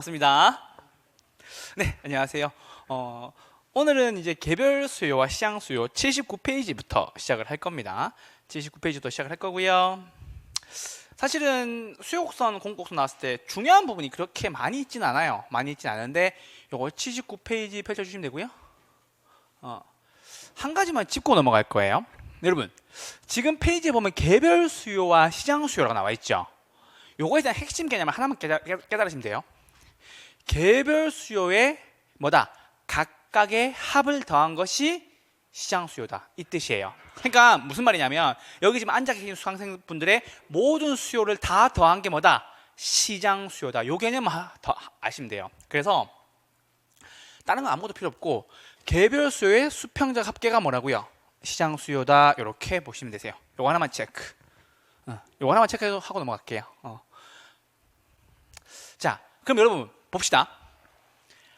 반갑습니다. 네, 안녕하세요. 오늘은 이제 개별 수요와 시장 수요 79페이지부터 시작을 할 겁니다. 79페이지부터 시작을 할 거고요. 사실은 수요곡선, 공곡선 나왔을 때 중요한 부분이 그렇게 많이 있진 않아요. 많이 있진 않은데 요거 79페이지 펼쳐주시면 되고요. 한 가지만 짚고 넘어갈 거예요. 여러분, 지금 페이지에 보면 개별 수요와 시장 수요라고 나와 있죠. 요거에 대한 핵심 개념을 하나만 깨달으시면 돼요. 개별 수요에 뭐다? 각각의 합을 더한 것이 시장 수요다, 이 뜻이에요. 그러니까 무슨 말이냐면 여기 지금 앉아 계신 수강생분들의 모든 수요를 다 더한 게 뭐다? 시장 수요다. 요 개념만 더 아시면 돼요. 그래서 다른 거 아무것도 필요 없고 개별 수요의 수평적 합계가 뭐라고요? 시장 수요다. 이렇게 보시면 되세요. 요거 하나만 체크. 요거 하나만 체크하고 넘어갈게요. 자, 그럼 여러분 봅시다.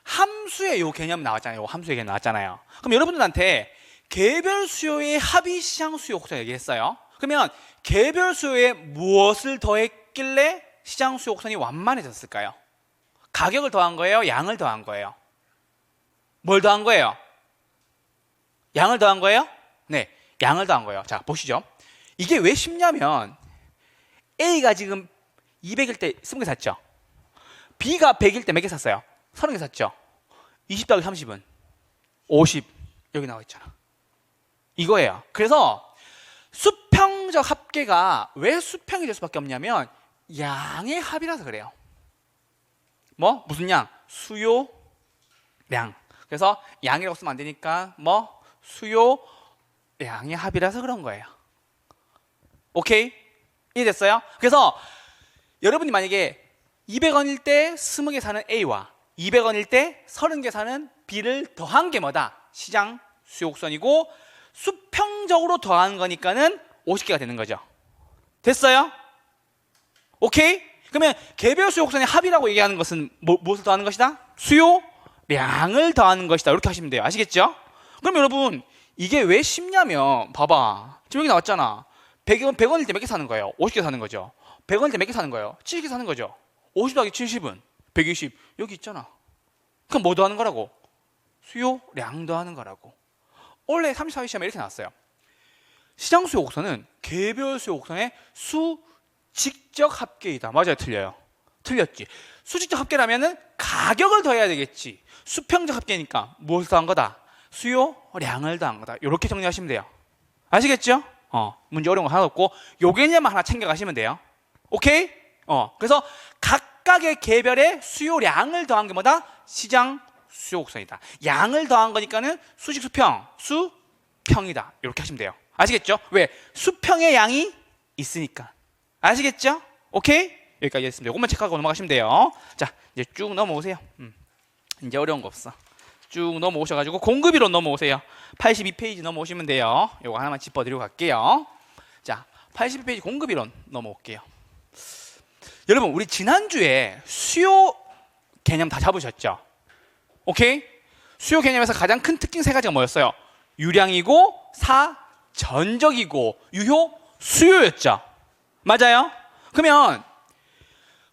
함수의 요 개념 나왔잖아요. 요 함수의 개념 나왔잖아요. 그럼 여러분들한테 개별 수요의 합이 시장 수요 곡선 얘기했어요. 그러면 개별 수요에 무엇을 더했길래 시장 수요 곡선이 완만해졌을까요? 가격을 더한 거예요? 양을 더한 거예요? 뭘 더한 거예요? 양을 더한 거예요? 네, 양을 더한 거예요. 자, 보시죠. 이게 왜 쉽냐면 A가 지금 200일 때 20개 샀죠. B가 100일 때 몇 개 샀어요? 30개 샀죠. 20 더하기 30은 50. 여기 나와 있잖아. 이거예요. 그래서 수평적 합계가 왜 수평이 될 수밖에 없냐면 양의 합이라서 그래요. 뭐? 무슨 양? 수요, 량. 그래서 양이라고 쓰면 안 되니까 뭐? 수요, 양의 합이라서 그런 거예요. 오케이? 이해됐어요? 그래서 여러분이 만약에 200원일 때 20개 사는 A와 200원일 때 30개 사는 B를 더한 게 뭐다? 시장 수요곡선이고 수평적으로 더한 거니까는 50개가 되는 거죠. 됐어요? 오케이? 그러면 개별 수요곡선의 합이라고 얘기하는 것은 무엇을 더하는 것이다? 수요량을 더하는 것이다. 이렇게 하시면 돼요. 아시겠죠? 그럼 여러분 이게 왜 쉽냐면 봐봐. 지금 여기 나왔잖아. 100원일 때 몇 개 사는 거예요? 50개 사는 거죠. 100원일 때 몇 개 사는 거예요? 70개 사는 거죠. 50 더하기 70은 120. 여기 있잖아. 그럼 뭐 더하는 거라고? 수요량 더하는 거라고. 원래 34회 시험에 이렇게 나왔어요. 시장 수요 곡선은 개별 수요 곡선의 수직적 합계이다. 맞아요, 틀려요? 틀렸지. 수직적 합계라면은 가격을 더해야 되겠지. 수평적 합계니까 무엇을 더한 거다? 수요량을 더한 거다. 이렇게 정리하시면 돼요. 아시겠죠? 문제 어려운 거 하나도 없고 요 개념만 하나 챙겨가시면 돼요. 오케이? 그래서 각각의 개별의 수요량을 더한 게 뭐다? 시장 수요 곡선이다. 양을 더한 거니까는 수직 수평, 수평이다. 이렇게 하시면 돼요. 아시겠죠? 왜? 수평의 양이 있으니까. 아시겠죠? 오케이? 여기까지 했습니다. 이것만 체크하고 넘어가시면 돼요. 자, 이제 쭉 넘어오세요. 이제 어려운 거 없어. 쭉 넘어오셔가지고 공급이론 넘어오세요. 82페이지 넘어오시면 돼요. 이거 하나만 짚어드리고 갈게요. 자, 82페이지 공급이론 넘어올게요. 여러분, 우리 지난주에 수요 개념 다 잡으셨죠? 오케이? 수요 개념에서 가장 큰 특징 세 가지가 뭐였어요? 유량이고, 전적이고, 유효, 수요였죠? 맞아요? 그러면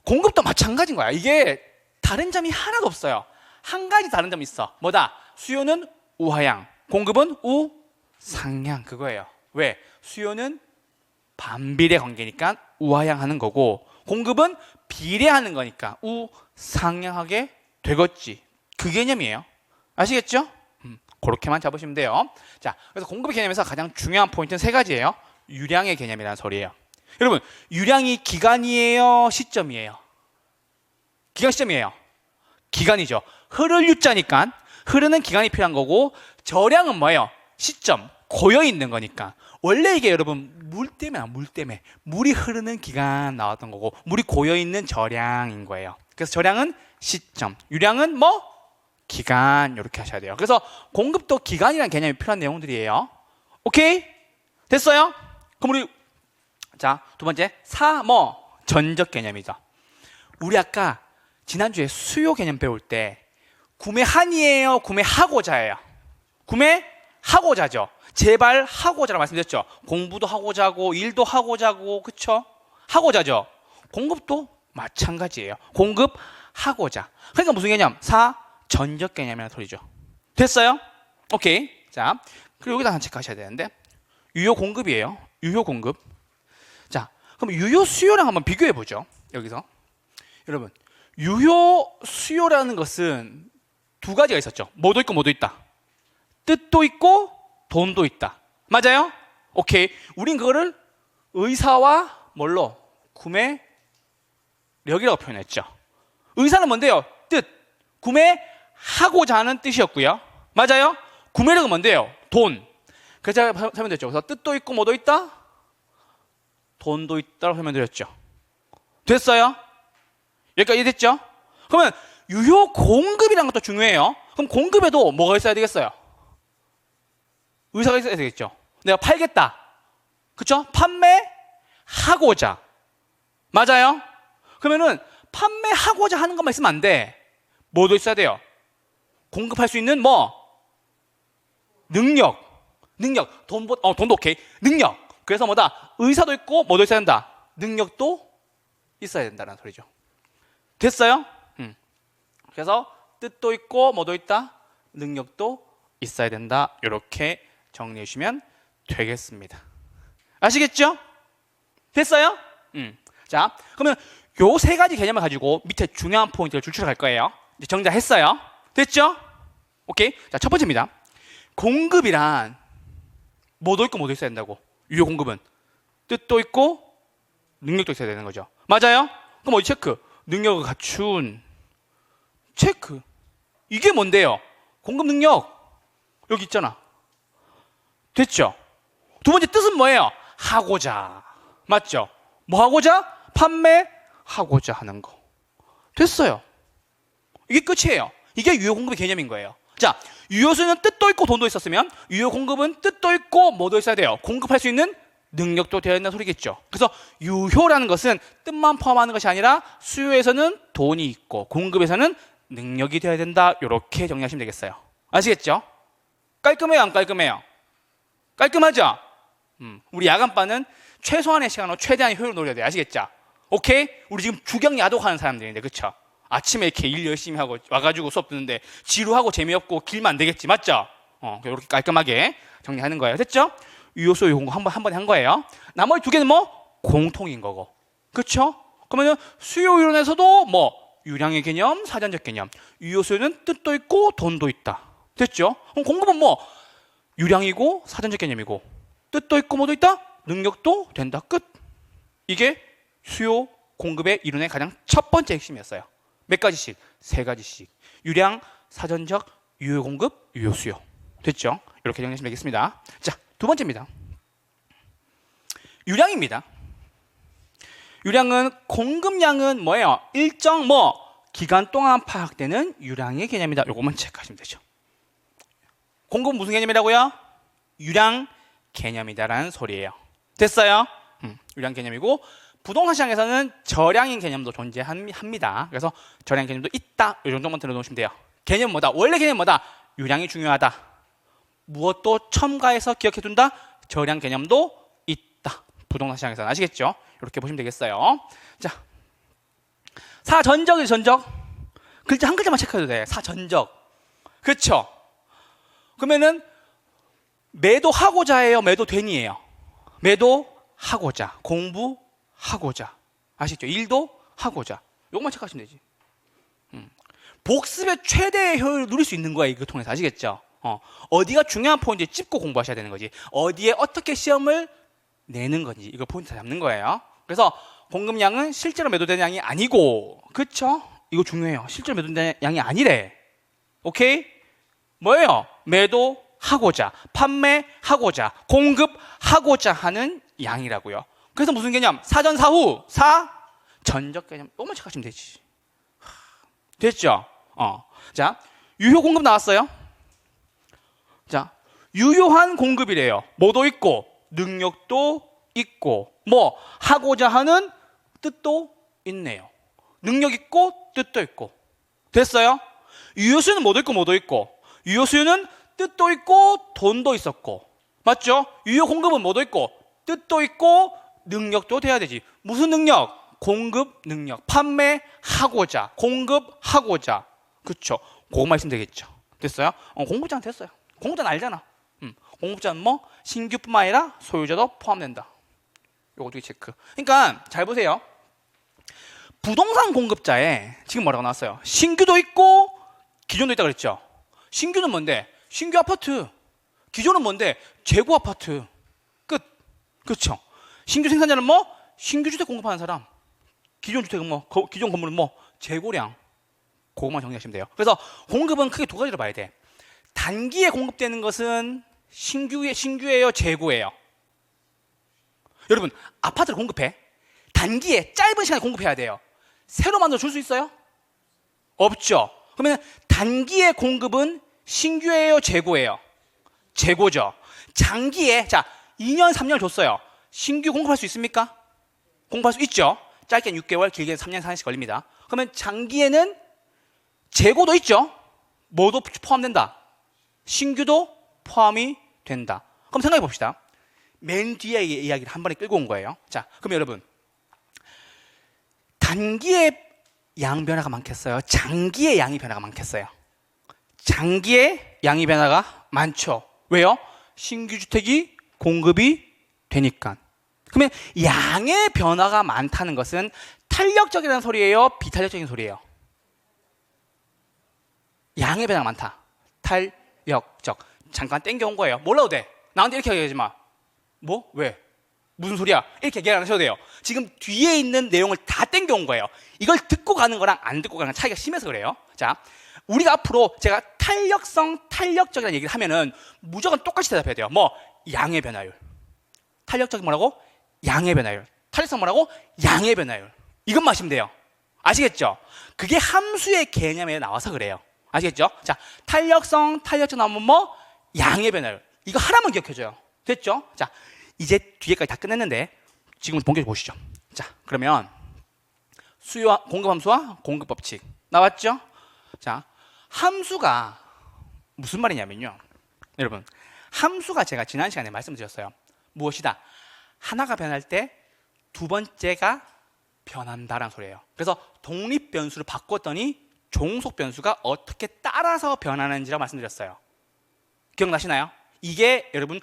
공급도 마찬가지인 거야. 이게 다른 점이 하나도 없어요. 한 가지 다른 점이 있어. 뭐다? 수요는 우하향, 공급은 우상향. 그거예요. 왜? 수요는 반비례 관계니까 우하향 하는 거고 공급은 비례하는 거니까 우상향하게 되겠지. 그 개념이에요. 아시겠죠? 그렇게만 잡으시면 돼요. 자, 그래서 공급의 개념에서 가장 중요한 포인트는 세 가지예요. 유량의 개념이라는 소리예요. 여러분, 유량이 기간이에요? 시점이에요? 기간, 시점이에요? 기간이죠. 흐를 유자니까 흐르는 기간이 필요한 거고 저량은 뭐예요? 시점, 고여 있는 거니까. 원래 이게 여러분 물 때문에 물이 흐르는 기간 나왔던 거고 물이 고여 있는 저량인 거예요. 그래서 저량은 시점, 유량은 뭐? 기간. 이렇게 하셔야 돼요. 그래서 공급도 기간이라는 개념이 필요한 내용들이에요. 오케이? 됐어요? 그럼 우리 자, 두 번째 전적 개념이죠. 우리 아까 지난주에 수요 개념 배울 때 구매한이에요? 구매하고자예요? 구매하고자죠. 제발 하고자라고 말씀드렸죠. 공부도 하고자 하고 일도 하고자 하고 그쵸? 하고자죠. 공급도 마찬가지예요. 공급 하고자. 그러니까 무슨 개념? 사전적 개념이라는 소리죠. 됐어요? 오케이. 자, 그리고 여기다 하나 체크하셔야 되는데 유효 공급이에요. 유효 공급. 자, 그럼 유효 수요랑 한번 비교해 보죠. 여기서 여러분, 유효 수요라는 것은 두 가지가 있었죠. 뭐도 있고 뭐도 있다. 뜻도 있고 돈도 있다. 맞아요? 오케이. 우린 그거를 의사와 뭘로? 구매력이라고 표현했죠. 의사는 뭔데요? 뜻. 구매하고자 하는 뜻이었고요. 맞아요? 구매력은 뭔데요? 돈. 그래서 제가 설명드렸죠. 그래서 뜻도 있고 뭐도 있다? 돈도 있다고 설명드렸죠. 됐어요? 여기까지 이해됐죠? 그러면 유효 공급이라는 것도 중요해요. 그럼 공급에도 뭐가 있어야 되겠어요? 의사가 있어야 되겠죠. 내가 팔겠다. 그쵸? 판매하고자. 맞아요? 그러면은 판매하고자 하는 것만 있으면 안 돼. 뭐도 있어야 돼요? 공급할 수 있는 뭐? 능력. 돈도 오케이. 능력. 그래서 뭐다? 의사도 있고 뭐도 있어야 된다? 능력도 있어야 된다는 소리죠. 됐어요? 그래서 뜻도 있고 뭐도 있다? 능력도 있어야 된다. 이렇게 정리해 주시면 되겠습니다. 아시겠죠? 됐어요? 자, 그러면 요 세 가지 개념을 가지고 밑에 중요한 포인트를 줄출할 거예요. 이제 정리했어요. 됐죠? 오케이. 자, 첫 번째입니다. 공급이란 뭐도 있고 뭐도 있어야 된다고. 유효 공급은 뜻도 있고 능력도 있어야 되는 거죠. 맞아요? 그럼 어디 체크? 능력을 갖춘 체크. 이게 뭔데요? 공급 능력. 여기 있잖아. 됐죠? 두 번째 뜻은 뭐예요? 하고자. 맞죠? 뭐 하고자? 판매하고자 하는 거. 됐어요. 이게 끝이에요. 이게 유효 공급의 개념인 거예요. 자, 유효수는 뜻도 있고 돈도 있었으면 유효 공급은 뜻도 있고 뭐도 있어야 돼요? 공급할 수 있는 능력도 되어야 된다는 소리겠죠. 그래서 유효라는 것은 뜻만 포함하는 것이 아니라 수요에서는 돈이 있고 공급에서는 능력이 되어야 된다. 이렇게 정리하시면 되겠어요. 아시겠죠? 깔끔해요, 안 깔끔해요? 깔끔하죠? 우리 야간반은 최소한의 시간으로 최대한의 효율을 노려야 돼요. 아시겠죠? 오케이? 우리 지금 주경야독 하는 사람들인데, 그쵸? 아침에 이렇게 일 열심히 하고 와가지고 수업 듣는데 지루하고 재미없고 길면 안 되겠지. 맞죠? 이렇게 깔끔하게 정리하는 거예요. 됐죠? 유효수 공급 한 번에 한 거예요. 나머지 두 개는 뭐? 공통인 거고. 그쵸? 그러면 수요 이론에서도 뭐? 유량의 개념, 사전적 개념. 유효수요는 뜻도 있고 돈도 있다. 됐죠? 그럼 공급은 뭐? 유량이고 사전적 개념이고 뜻도 있고 뭐도 있다? 능력도 된다. 끝. 이게 수요 공급의 이론의 가장 첫 번째 핵심이었어요. 몇 가지씩? 세 가지씩. 유량, 사전적, 유효 공급, 유효 수요. 됐죠? 이렇게 정리하시면 되겠습니다. 자, 두 번째입니다. 유량입니다. 유량은 공급량은 뭐예요? 일정 기간 동안 파악되는 유량의 개념이다. 요것만 체크하시면 되죠. 공급은 무슨 개념이라고요? 유량 개념이다라는 소리예요. 됐어요? 유량 개념이고 부동산 시장에서는 저량인 개념도 존재합니다. 그래서 저량 개념도 있다. 이 정도만 들어놓으시면 돼요. 개념은 뭐다? 원래 개념은 뭐다? 유량이 중요하다. 무엇도 첨가해서 기억해둔다? 저량 개념도 있다. 부동산 시장에서는. 아시겠죠? 이렇게 보시면 되겠어요. 자, 사전적이 전적. 글자 한 글자만 체크해도 돼. 사전적. 그렇죠? 그러면은 매도하고자 해요? 매도된이에요? 매도하고자. 공부하고자. 아시죠? 일도 하고자. 이것만 체크하시면 되지. 복습의 최대의 효율을 누릴 수 있는 거예요. 이거 통해서. 아시겠죠? 어디가 중요한 포인트 짚고 공부하셔야 되는 거지. 어디에 어떻게 시험을 내는 건지 이거 포인트 잡는 거예요. 그래서 공급량은 실제로 매도되는 양이 아니고, 그쵸? 이거 중요해요. 실제로 매도되는 양이 아니래. 오케이? 뭐예요? 매도하고자, 판매하고자, 공급하고자 하는 양이라고요. 그래서 무슨 개념? 사전, 사후, 사전적 개념. 이것만 체크하시면 되지. 됐죠? 자, 유효 공급 나왔어요. 자, 유효한 공급이래요. 뭐도 있고, 능력도 있고, 하고자 하는 뜻도 있네요. 능력 있고, 뜻도 있고. 됐어요? 유효수요는 뭐도 있고, 뭐도 있고. 유효수요는 뜻도 있고, 돈도 있었고. 맞죠? 유효 공급은 뭐도 있고, 뜻도 있고, 능력도 돼야 되지. 무슨 능력? 공급 능력, 판매하고자, 공급하고자. 그쵸? 그것만 있으면 되겠죠. 됐어요? 공급자는 됐어요. 공급자는 알잖아. 공급자는 뭐 신규뿐만 아니라 소유자도 포함된다. 요거 두 개 체크. 그러니까 잘 보세요. 부동산 공급자에 지금 뭐라고 나왔어요? 신규도 있고 기존도 있다 그랬죠. 신규는 뭔데? 신규 아파트. 기존은 뭔데? 재고 아파트. 끝. 그렇죠. 신규 생산자는 뭐? 신규 주택 공급하는 사람. 기존 주택은 뭐? 기존 건물은 뭐? 재고량. 그것만 정리하시면 돼요. 그래서 공급은 크게 두 가지로 봐야 돼. 단기에 공급되는 것은 신규예요, 재고예요? 여러분, 아파트를 공급해. 단기에 짧은 시간에 공급해야 돼요. 새로 만들어 줄 수 있어요? 없죠. 그러면 단기의 공급은 신규예요, 재고예요? 재고죠. 장기에, 자, 2년, 3년을 줬어요. 신규 공급할 수 있습니까? 공급할 수 있죠. 짧게는 6개월, 길게는 3년, 4년씩 걸립니다. 그러면 장기에는 재고도 있죠. 뭐도 포함된다? 신규도 포함이 된다. 그럼 생각해 봅시다. 맨 뒤에 이야기를 한 번에 끌고 온 거예요. 자, 그럼 여러분, 단기에 양 변화가 많겠어요? 장기에 양이 변화가 많겠어요? 장기에 양이 변화가 많죠. 왜요? 신규 주택이 공급이 되니까. 그러면 양의 변화가 많다는 것은 탄력적이라는 소리예요? 비탄력적인 소리예요? 양의 변화가 많다. 탄력적. 잠깐 땡겨온 거예요. 몰라도 돼. 나한테 이렇게 얘기하지 마. 뭐? 왜? 무슨 소리야? 이렇게 얘기 안 하셔도 돼요. 지금 뒤에 있는 내용을 다 땡겨온 거예요. 이걸 듣고 가는 거랑 안 듣고 가는 차이가 심해서 그래요. 자, 우리가 앞으로 제가 탄력적이라는 얘기를 하면은 무조건 똑같이 대답해야 돼요. 뭐? 양의 변화율. 탄력적이 뭐라고? 양의 변화율. 탄력성 뭐라고? 양의 변화율. 이것만 하시면 돼요. 아시겠죠? 그게 함수의 개념에 나와서 그래요. 아시겠죠? 자, 탄력적 나오면 뭐? 양의 변화율. 이거 하나만 기억해줘요. 됐죠? 자, 이제 뒤에까지 다 끝냈는데 지금 본격적으로 보시죠. 자, 그러면 공급 함수와 공급 법칙 나왔죠? 자, 함수가 무슨 말이냐면요. 여러분, 함수가 제가 지난 시간에 말씀드렸어요. 무엇이다? 하나가 변할 때 두 번째가 변한다라는 소리예요. 그래서 독립 변수를 바꿨더니 종속 변수가 어떻게 따라서 변하는지라고 말씀드렸어요. 기억나시나요? 이게 여러분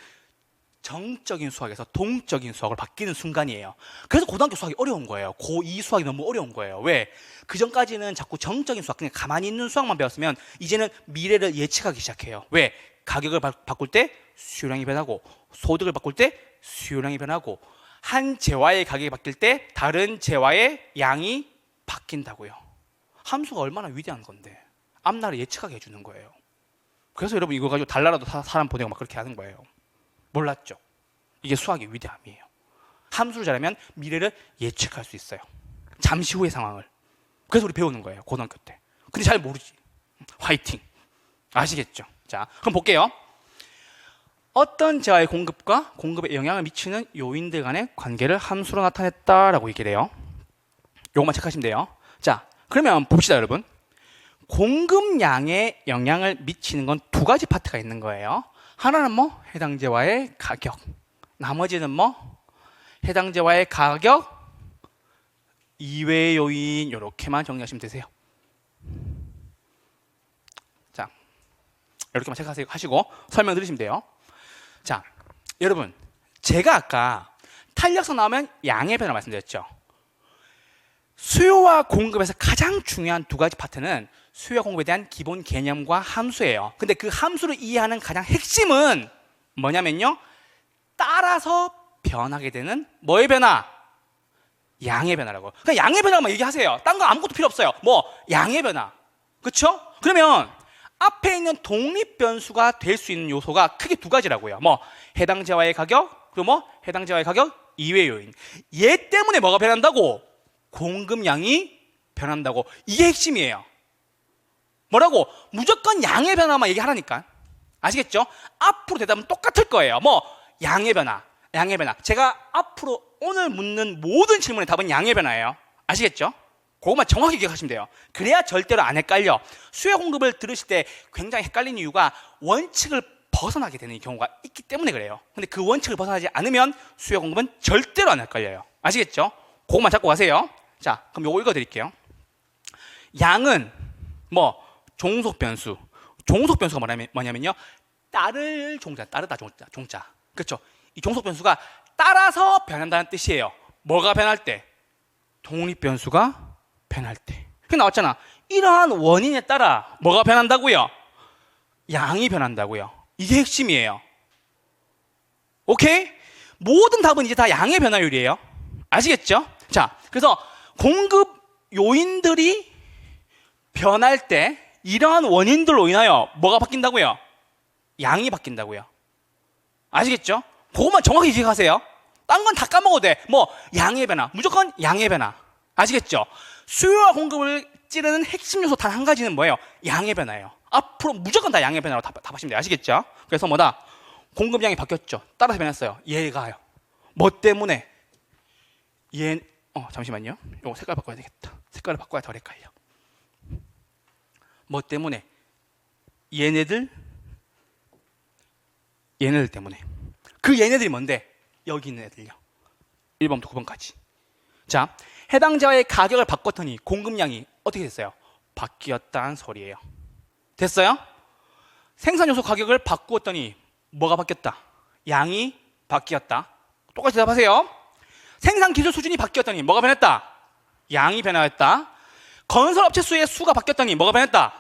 정적인 수학에서 동적인 수학으로 바뀌는 순간이에요. 그래서 고등학교 수학이 어려운 거예요. 고2 수학이 너무 어려운 거예요. 왜? 그전까지는 자꾸 정적인 수학, 그냥 가만히 있는 수학만 배웠으면 이제는 미래를 예측하기 시작해요. 왜? 가격을 바꿀 때 수요량이 변하고, 소득을 바꿀 때 수요량이 변하고, 한 재화의 가격이 바뀔 때 다른 재화의 양이 바뀐다고요. 함수가 얼마나 위대한 건데 앞날을 예측하게 해주는 거예요. 그래서 여러분 이거 가지고 달나라도 사람 보내고 막 그렇게 하는 거예요. 몰랐죠? 이게 수학의 위대함이에요. 함수를 잘하면 미래를 예측할 수 있어요. 잠시 후의 상황을. 그래서 우리 배우는 거예요. 고등학교 때. 근데 잘 모르지. 화이팅. 아시겠죠? 자, 그럼 볼게요. 어떤 재화의 공급과 공급에 영향을 미치는 요인들 간의 관계를 함수로 나타냈다라고 얘기를 해요. 요것만 체크하시면 돼요. 자, 그러면 봅시다, 여러분. 공급량에 영향을 미치는 건 두 가지 파트가 있는 거예요. 하나는 뭐? 해당 재화의 가격. 나머지는 뭐? 해당 재화의 가격 이외의 요인, 이렇게만 정리하시면 되세요. 자, 이렇게만 체크하시고 설명 들으시면 돼요. 자, 여러분, 제가 아까 탄력성 나오면 양의 변화 말씀드렸죠. 수요와 공급에서 가장 중요한 두 가지 파트는 수요와 공급에 대한 기본 개념과 함수예요. 근데 그 함수를 이해하는 가장 핵심은 뭐냐면요, 따라서 변하게 되는 뭐의 변화? 양의 변화라고. 그냥 양의 변화만 얘기하세요. 딴 거 아무것도 필요 없어요. 뭐 양의 변화. 그렇죠? 그러면 앞에 있는 독립 변수가 될 수 있는 요소가 크게 두 가지라고요. 뭐 해당 재화의 가격, 그리고 뭐 해당 재화의 가격 이외 요인. 얘 때문에 뭐가 변한다고? 공급량이 변한다고. 이게 핵심이에요. 뭐라고? 무조건 양의 변화만 얘기하라니까. 아시겠죠? 앞으로 대답은 똑같을 거예요. 뭐 양의 변화, 양의 변화. 제가 앞으로 오늘 묻는 모든 질문의 답은 양의 변화예요. 아시겠죠? 그것만 정확히 기억하시면 돼요. 그래야 절대로 안 헷갈려. 수요 공급을 들으실 때 굉장히 헷갈리는 이유가 원칙을 벗어나게 되는 경우가 있기 때문에 그래요. 근데 그 원칙을 벗어나지 않으면 수요 공급은 절대로 안 헷갈려요. 아시겠죠? 그것만 잡고 가세요. 자, 그럼 요거 읽어드릴게요. 양은 뭐 종속 변수. 종속 변수가 뭐냐면요. 따를 종자, 따르다 종자. 그렇죠? 이 종속 변수가 따라서 변한다는 뜻이에요. 뭐가 변할 때? 독립 변수가 변할 때. 그 나왔잖아. 이러한 원인에 따라 뭐가 변한다고요? 양이 변한다고요. 이게 핵심이에요. 오케이? 모든 답은 이제 다 양의 변화율이에요. 아시겠죠? 자, 그래서 공급 요인들이 변할 때 이러한 원인들로 인하여 뭐가 바뀐다고요? 양이 바뀐다고요. 아시겠죠? 그것만 정확히 기억하세요. 딴 건 다 까먹어도 돼. 뭐 양의 변화, 무조건 양의 변화. 아시겠죠? 수요와 공급을 찌르는 핵심 요소 단 한 가지는 뭐예요? 양의 변화예요. 앞으로 무조건 다 양의 변화로 답하시면 돼요. 아시겠죠? 그래서 뭐다? 공급량이 바뀌었죠. 따라서 변했어요. 얘가요. 뭐 때문에? 잠시만요. 이거 색깔 바꿔야 되겠다. 색깔을 바꿔야 덜 헷갈려. 뭐 때문에? 얘네들 때문에. 그 얘네들이 뭔데? 여기 있는 애들요. 1번부터 9번까지. 자, 해당자의 가격을 바꿨더니 공급량이 어떻게 됐어요? 바뀌었다는 소리예요. 됐어요? 생산 요소 가격을 바꾸었더니 뭐가 바뀌었다? 양이 바뀌었다. 똑같이 대답하세요. 생산 기술 수준이 바뀌었더니 뭐가 변했다? 양이 변화했다. 건설업체 수의 수가 바뀌었더니 뭐가 변했다?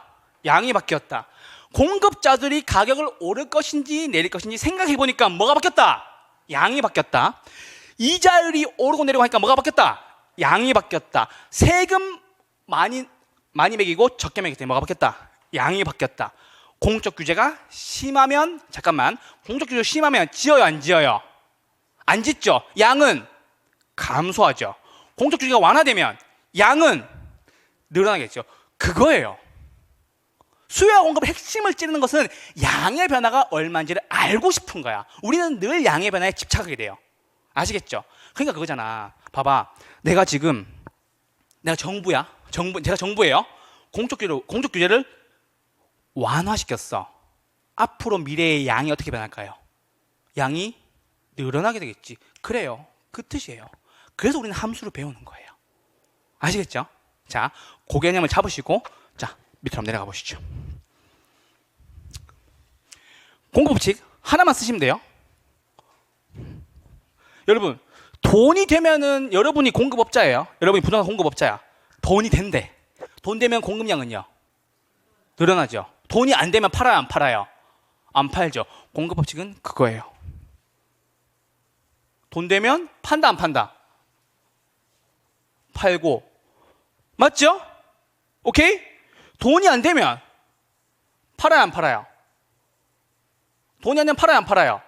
양이 바뀌었다. 공급자들이 가격을 오를 것인지 내릴 것인지 생각해보니까 뭐가 바뀌었다? 양이 바뀌었다. 이자율이 오르고 내리고 하니까 뭐가 바뀌었다? 양이 바뀌었다. 세금 많이 매기고 적게 매길 때 뭐가 바뀌었다? 양이 바뀌었다. 공적 규제가 심하면, 잠깐만, 공적 규제가 심하면 지어요, 안 지어요? 안 짓죠. 양은 감소하죠. 공적 규제가 완화되면 양은 늘어나겠죠. 그거예요. 수요와 공급의 핵심을 찌르는 것은 양의 변화가 얼마인지를 알고 싶은 거야. 우리는 늘 양의 변화에 집착하게 돼요. 아시겠죠? 그러니까 그거잖아. 봐봐. 내가 정부야. 제가 정부예요. 공적 규제를 완화시켰어. 앞으로 미래의 양이 어떻게 변할까요? 양이 늘어나게 되겠지. 그래요. 그 뜻이에요. 그래서 우리는 함수를 배우는 거예요. 아시겠죠? 자, 그 개념을 잡으시고, 자, 밑으로 한번 내려가 보시죠. 공급법칙 하나만 쓰시면 돼요. 여러분, 돈이 되면은 여러분이 공급업자예요. 여러분이 부동산 공급업자야. 돈이 된대. 돈 되면 공급량은요? 늘어나죠. 돈이 안 되면 팔아요, 안 팔아요? 안 팔죠. 공급법칙은 그거예요. 돈 되면 판다, 안 판다? 팔고. 맞죠? 오케이? 돈이 안 되면 팔아요, 안 팔아요? 돈이 안 되면 팔아요, 안 팔아요?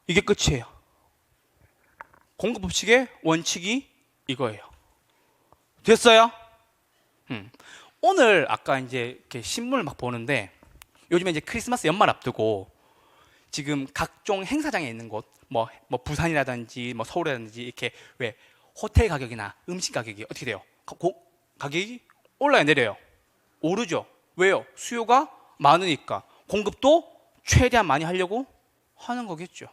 이게 끝이에요. 공급법칙의 원칙이 이거예요. 됐어요? 오늘 아까 이제 이렇게 신문을 막 보는데 요즘에 이제 크리스마스 연말 앞두고 지금 각종 행사장에 있는 곳, 뭐 부산이라든지 뭐 서울이라든지 이렇게 왜 호텔 가격이나 음식 가격이 어떻게 돼요? 가격이 올라요, 내려요? 오르죠. 왜요? 수요가 많으니까 공급도 최대한 많이 하려고 하는 거겠죠.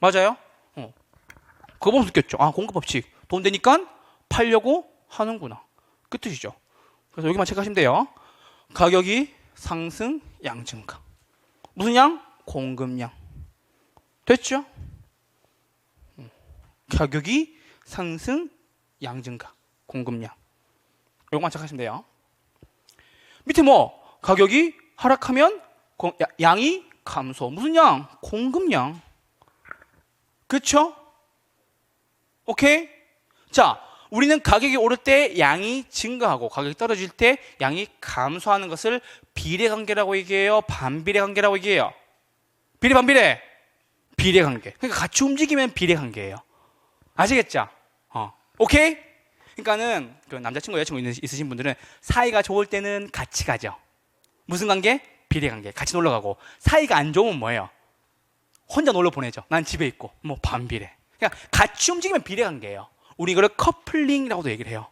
맞아요? 그거 보면 느꼈죠. 아, 공급법칙. 돈 되니까 팔려고 하는구나. 그 뜻이죠. 그래서 여기만 체크하시면 돼요. 가격이 상승, 양 증가. 무슨 양? 공급량. 됐죠? 가격이 상승, 양 증가. 공급량. 요거만 체크하시면 돼요. 밑에 뭐? 가격이 하락하면 양이 감소. 무슨 양? 공급량. 그렇죠? 오케이? 자, 우리는 가격이 오를 때 양이 증가하고 가격이 떨어질 때 양이 감소하는 것을 비례관계라고 얘기해요? 반비례관계라고 얘기해요? 비례, 반비례? 비례관계. 그러니까 같이 움직이면 비례관계예요. 아시겠죠? 오케이? 그러니까는 그 남자친구, 여자친구 있으신 분들은 사이가 좋을 때는 같이 가죠. 무슨 관계? 비례관계. 같이 놀러 가고. 사이가 안 좋으면 뭐예요? 혼자 놀러 보내죠. 난 집에 있고. 뭐 반비례. 그러니까 같이 움직이면 비례관계예요. 우리 이거를 커플링이라고도 얘기를 해요.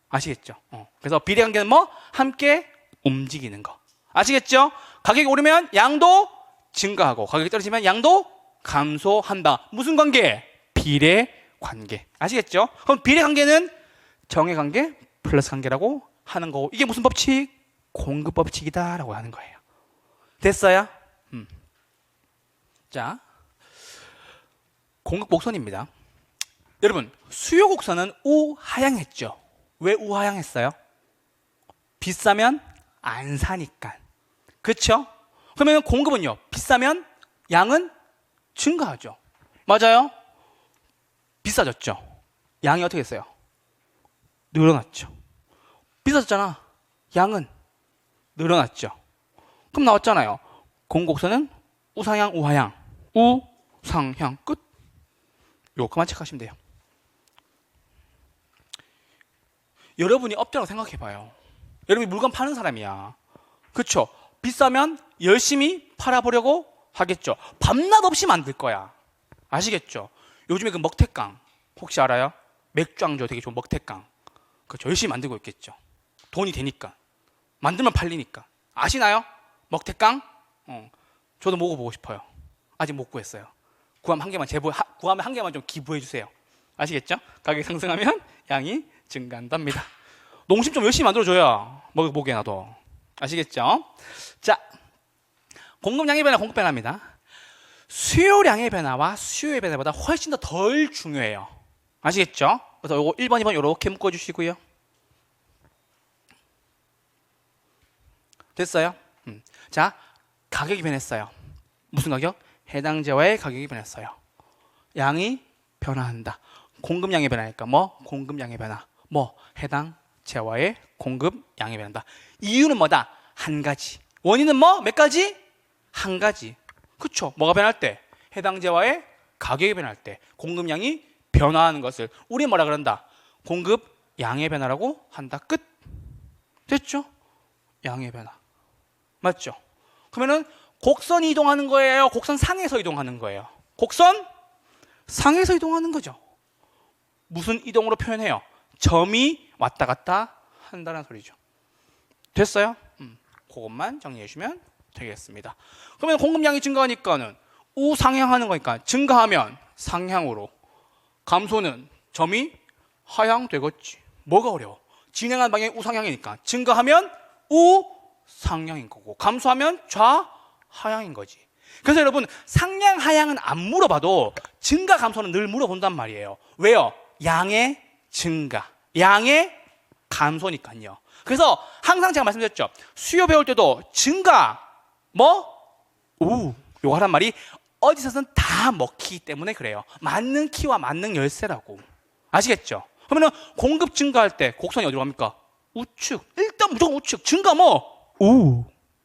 아시겠죠? 그래서 비례관계는 뭐? 함께 움직이는 거. 아시겠죠? 가격이 오르면 양도 증가하고 가격이 떨어지면 양도 감소한다. 무슨 관계? 비례 관계. 아시겠죠? 그럼 비례 관계는 정의 관계 플러스 관계라고 하는 거고, 이게 무슨 법칙? 공급 법칙이다라고 하는 거예요. 됐어요? 자, 공급 곡선입니다. 여러분, 수요 곡선은 우하향했죠. 왜 우하향했어요? 비싸면 안 사니까. 그렇죠? 그러면 공급은요, 비싸면 양은 증가하죠. 맞아요? 비싸졌죠. 양이 어떻게 됐어요? 늘어났죠. 비싸졌잖아. 양은 늘어났죠. 그럼 나왔잖아요. 공곡선은 우상향, 우하향. 우상향 끝. 요거만 체크하시면 돼요. 여러분이 업자라고 생각해봐요. 여러분이 물건 파는 사람이야. 그쵸? 비싸면 열심히 팔아보려고 하겠죠. 밤낮 없이 만들 거야. 아시겠죠? 요즘에 그 먹태깡 혹시 알아요? 맥주앙조 되게 좋은 먹태깡. 그렇죠. 열심히 만들고 있겠죠. 돈이 되니까. 만들면 팔리니까. 아시나요? 먹태깡? 저도 먹어보고 싶어요. 아직 못 구했어요. 구하면 한 개만 좀 기부해 주세요. 아시겠죠? 가격이 상승하면 양이 증가한답니다. 농심 좀 열심히 만들어줘야 먹어보게 나도. 아시겠죠? 자, 공급량의 변화, 공급 변화입니다. 수요량의 변화와 수요의 변화보다 훨씬 더 덜 중요해요. 아시겠죠? 그래서 요거 1번, 2번 이렇게 묶어주시고요. 됐어요? 자, 가격이 변했어요. 무슨 가격? 해당 재화의 가격이 변했어요. 양이 변화한다. 공급량의 변화니까 뭐? 공급량의 변화. 뭐? 해당 재화의 공급량이 변한다. 이유는 뭐다? 한 가지. 원인은 뭐? 몇 가지? 한 가지. 그쵸? 뭐가 변할 때? 해당 재화의 가격이 변할 때 공급량이 변화하는 것을 우리 뭐라 그런다? 공급량의 변화라고 한다. 끝. 됐죠? 양의 변화. 맞죠? 그러면은 곡선이 이동하는 거예요? 곡선 상에서 이동하는 거예요? 곡선 상에서 이동하는 거죠. 무슨 이동으로 표현해요? 점이 왔다 갔다 한다는 소리죠. 됐어요? 그것만 정리해 주시면 되겠습니다. 그러면 공급량이 증가하니까는 우상향하는 거니까 증가하면 상향으로, 감소는 점이 하향되겠지. 뭐가 어려워? 진행하는 방향이 우상향이니까 증가하면 우상향인 거고, 감소하면 좌하향인 거지. 그래서 여러분, 상향 하향은 안 물어봐도 증가 감소는 늘 물어본단 말이에요. 왜요? 양의 증가, 양의 감소니까요. 그래서 항상 제가 말씀드렸죠. 수요 배울 때도 증가 요거 하란 말이 어디서든 다 먹히기 때문에 그래요. 맞는 키와 맞는 열쇠라고. 아시겠죠? 그러면 공급 증가할 때 곡선이 어디로 갑니까? 우측. 일단 무조건 우측. 증가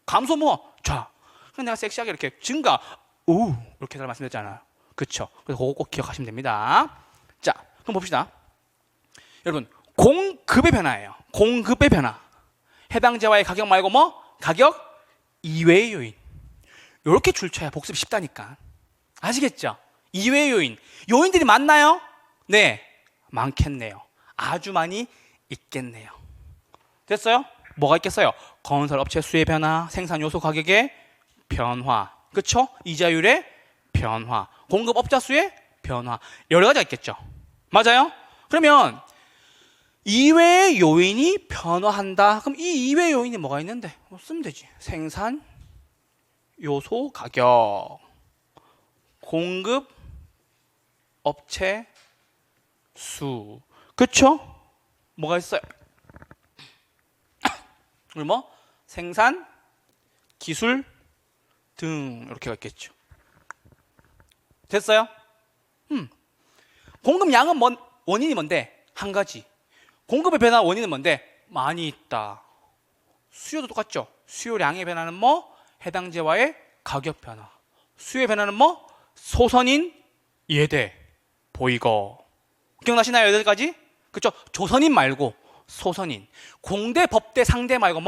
감소 좌. 그래서 내가 섹시하게 이렇게 증가 이렇게 잘 말씀드렸잖아요. 그렇죠? 그래서 그거 꼭 기억하시면 됩니다. 자, 그럼 봅시다. 여러분, 공급의 변화예요. 공급의 변화. 해당 재화의 가격 말고 가격 이외의 요인. 이렇게 줄쳐야 복습이 쉽다니까. 아시겠죠? 이외의 요인. 요인들이 많나요? 네, 많겠네요. 아주 많이 있겠네요. 됐어요? 뭐가 있겠어요? 건설 업체 수의 변화, 생산 요소 가격의 변화, 그렇죠? 이자율의 변화, 공급 업자 수의 변화, 여러 가지가 있겠죠. 맞아요? 그러면 이외의 요인이 변화한다. 그럼 이 이외의 요인이 뭐가 있는데? 쓰면 되지. 생산 요소 가격, 공급 업체 수, 그렇죠? 뭐가 있어요? 그리고 생산 기술 등 이렇게가 있겠죠. 됐어요? 공급량은 원인이 뭔데? 한 가지. 공급의 변화 원인은 뭔데? 많이 있다. 수요도 똑같죠. 수요량의 변화는 해당 재화의 가격 변화. 수요의 변화는 소선인 예대 보이거. 기억나시나요? 여기까지? 그렇죠? 조선인 말고 소선인. 공대, 법대, 상대 말고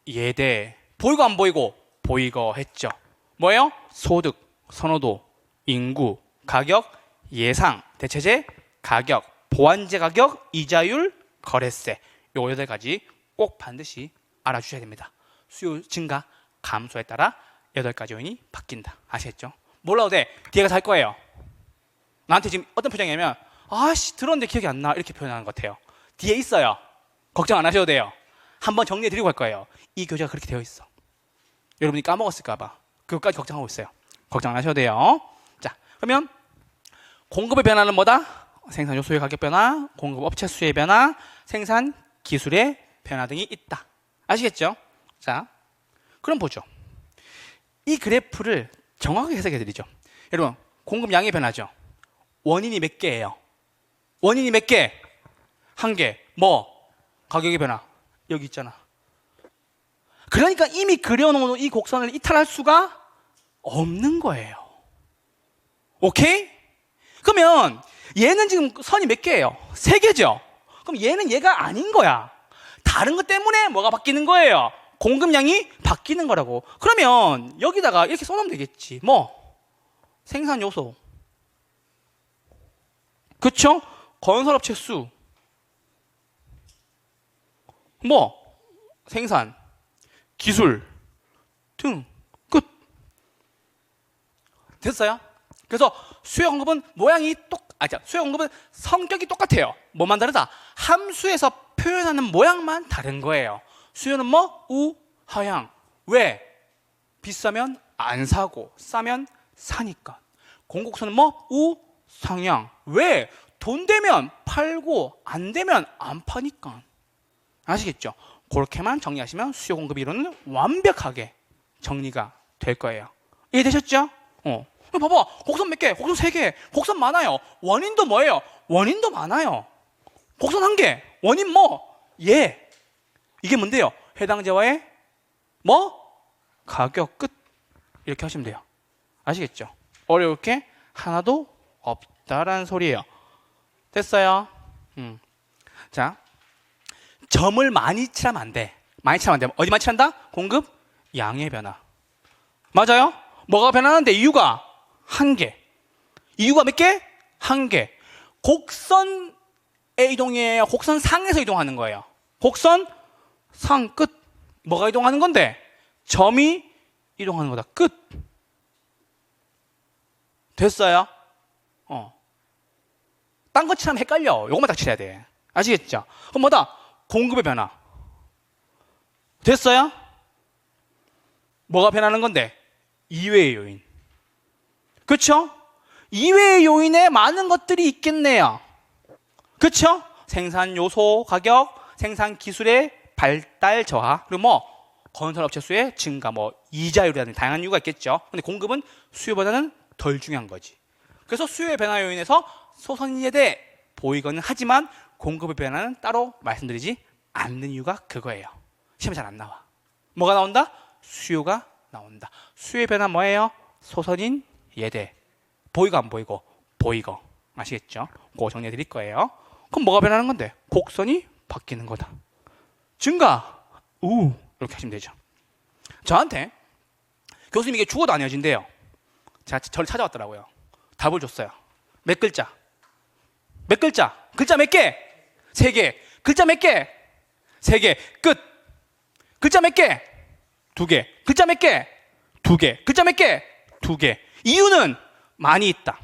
예대. 보이고 안 보이고? 보이거 했죠. 뭐예요? 소득, 선호도, 인구, 가격, 예상, 대체재, 가격, 보완제 가격, 이자율, 거래세. 요 8가지 꼭 반드시 알아주셔야 됩니다. 수요 증가, 감소에 따라 8가지 요인이 바뀐다. 아시겠죠? 몰라도 돼. 뒤에 가서 할 거예요. 나한테 지금 어떤 표정이냐면 아씨 들었는데 기억이 안 나 이렇게 표현하는 것 같아요. 뒤에 있어요. 걱정 안 하셔도 돼요. 한번 정리해 드리고 갈 거예요. 이 교재가 그렇게 되어 있어. 여러분이 까먹었을까 봐 그것까지 걱정하고 있어요. 걱정 안 하셔도 돼요. 자, 그러면 공급의 변화는 뭐다? 생산 요소의 가격 변화, 공급 업체 수의 변화, 생산 기술의 변화 등이 있다. 아시겠죠? 자, 그럼 보죠. 이 그래프를 정확하게 해석해 드리죠. 여러분, 공급량의 변화죠. 원인이 몇 개예요? 원인이 몇 개? 한 개. 뭐? 가격의 변화. 여기 있잖아. 그러니까 이미 그려놓은 이 곡선을 이탈할 수가 없는 거예요. 오케이? 그러면 얘는 지금 선이 몇 개예요? 세 개죠? 그럼 얘는 얘가 아닌 거야. 다른 것 때문에 뭐가 바뀌는 거예요? 공급량이 바뀌는 거라고. 그러면 여기다가 이렇게 써놓으면 되겠지. 뭐? 생산 요소. 그쵸? 건설업체 수. 뭐? 생산, 기술 등. 끝. 됐어요? 그래서 수요 공급은 모양이 수요 공급은 성격이 똑같아요. 뭐만 다르다? 함수에서 표현하는 모양만 다른 거예요. 수요는 뭐? 우, 하향. 왜? 비싸면 안 사고 싸면 사니까. 공급선은 뭐? 우, 상향. 왜? 돈 되면 팔고 안 되면 안 파니까. 아시겠죠? 그렇게만 정리하시면 수요 공급 이론은 완벽하게 정리가 될 거예요. 이해되셨죠? 봐봐. 곡선 몇 개? 곡선 3개. 곡선 많아요. 원인도 뭐예요? 원인도 많아요. 곡선 1개. 원인 뭐? 예. 이게 뭔데요? 해당 재화의 뭐? 가격 끝. 이렇게 하시면 돼요. 아시겠죠? 어려울 게 하나도 없다라는 소리예요. 됐어요? 자, 점을 많이 칠하면 안 돼. 많이 칠하면 안 돼. 어디만 칠한다? 공급 양의 변화. 맞아요? 뭐가 변하는데? 이유가 한 개. 이유가 몇 개? 한 개. 곡선의 이동이에요. 곡선 상에서 이동하는 거예요. 곡선 상 끝. 뭐가 이동하는 건데? 점이 이동하는 거다. 끝. 됐어요? 딴 거 칠하면 헷갈려. 요것만 딱 칠해야 돼. 아시겠죠? 그럼 뭐다? 공급의 변화. 됐어요? 뭐가 변하는 건데? 이외의 요인. 그쵸? 이외의 요인에 많은 것들이 있겠네요. 그쵸? 생산 요소 가격, 생산 기술의 발달 저하, 그리고 뭐 건설업체 수의 증가, 뭐 이자율이라는 다양한 이유가 있겠죠. 근데 공급은 수요보다는 덜 중요한 거지. 그래서 수요의 변화 요인에서 소선이에 대해 보이거는 하지만 공급의 변화는 따로 말씀드리지 않는 이유가 그거예요. 시험에 잘 안 나와. 뭐가 나온다? 수요가 나온다. 수요의 변화 뭐예요? 소선인 예대. 보이고 안 보이고? 보이고. 아시겠죠? 그거 정리해 드릴 거예요. 그럼 뭐가 변하는 건데? 곡선이 바뀌는 거다. 증가. 이렇게 하시면 되죠. 저한테 교수님 이게 죽어도 안 이어진대요. 제가 저를 찾아왔더라고요. 답을 줬어요. 몇 글자? 몇 글자? 글자 몇 개? 3개. 글자 몇 개? 3개. 끝. 글자 몇 개? 2개. 글자 몇 개? 2개. 글자 몇 개? 2개. 이유는 많이 있다.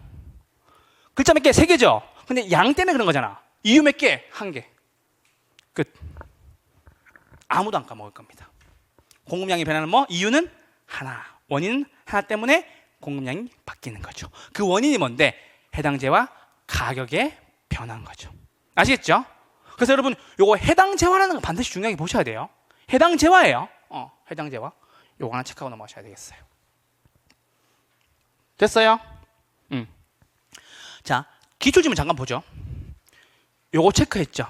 글자 몇 개? 3개죠. 근데 양 때문에 그런 거잖아. 이유 몇 개? 1개. 끝. 아무도 안 까먹을 겁니다. 공급량이 변하는 뭐? 이유는 하나. 원인은 하나 때문에 공급량이 바뀌는 거죠. 그 원인이 뭔데? 해당 재화 가격의 변화인 거죠. 아시겠죠? 그래서 여러분 요거 해당 재화라는 거 반드시 중요하게 보셔야 돼요. 해당 재화예요. 해당 재화. 요거 하나 체크하고 넘어가셔야 되겠어요. 됐어요? 자, 기출지문 잠깐 보죠. 요거 체크했죠.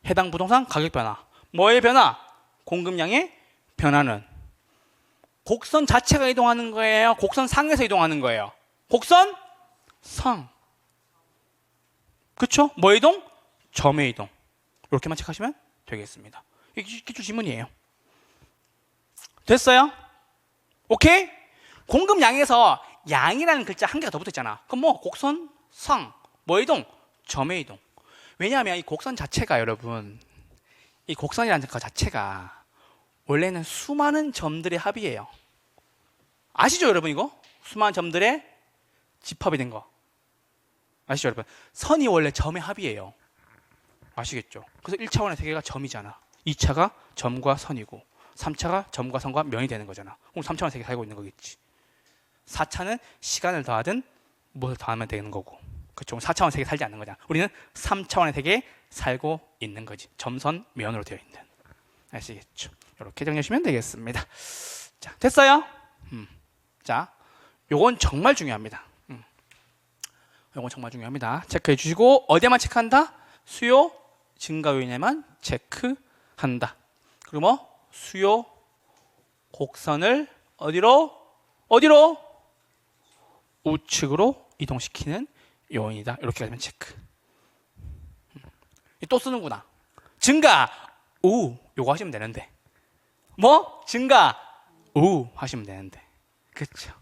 해당 부동산 가격 변화. 뭐의 변화? 공급량의 변화는 곡선 자체가 이동하는 거예요? 곡선 상에서 이동하는 거예요? 곡선 상. 그쵸? 뭐 이동? 점의 이동. 이렇게만 체크하시면 되겠습니다. 이게 기출 지문이에요. 됐어요? 오케이? 공급량에서 양이라는 글자 1개가 더 붙어있잖아. 그럼 뭐 곡선 상. 뭐 이동? 점의 이동. 왜냐하면 이 곡선 자체가 여러분, 이 곡선이라는 것 자체가 원래는 수많은 점들의 합이에요. 아시죠 여러분 이거? 수많은 점들의 집합이 된 거. 아시죠, 여러분? 선이 원래 점의 합이에요. 아시겠죠? 그래서 1차원의 세계가 점이잖아. 2차가 점과 선이고 3차가 점과 선과 면이 되는 거잖아. 그럼 3차원의 세계 살고 있는 거겠지. 4차는 시간을 더하든 무엇을 더하면 되는 거고. 그렇죠? 4차원 세계 살지 않는 거잖아. 우리는 3차원의 세계에 살고 있는 거지. 점선 면으로 되어 있는. 아시겠죠? 이렇게 정리하시면 되겠습니다. 자, 됐어요? 자, 요건 정말 중요합니다. 요건 정말 중요합니다. 체크해 주시고 어디에만 체크한다? 수요 증가 요인에만 체크한다. 그리고 뭐 수요 곡선을 어디로 우측으로 이동시키는 요인이다. 이렇게 하면 체크. 또 쓰는구나. 증가 우 요거 하시면 되는데 뭐 증가 우 하시면 되는데 그렇죠.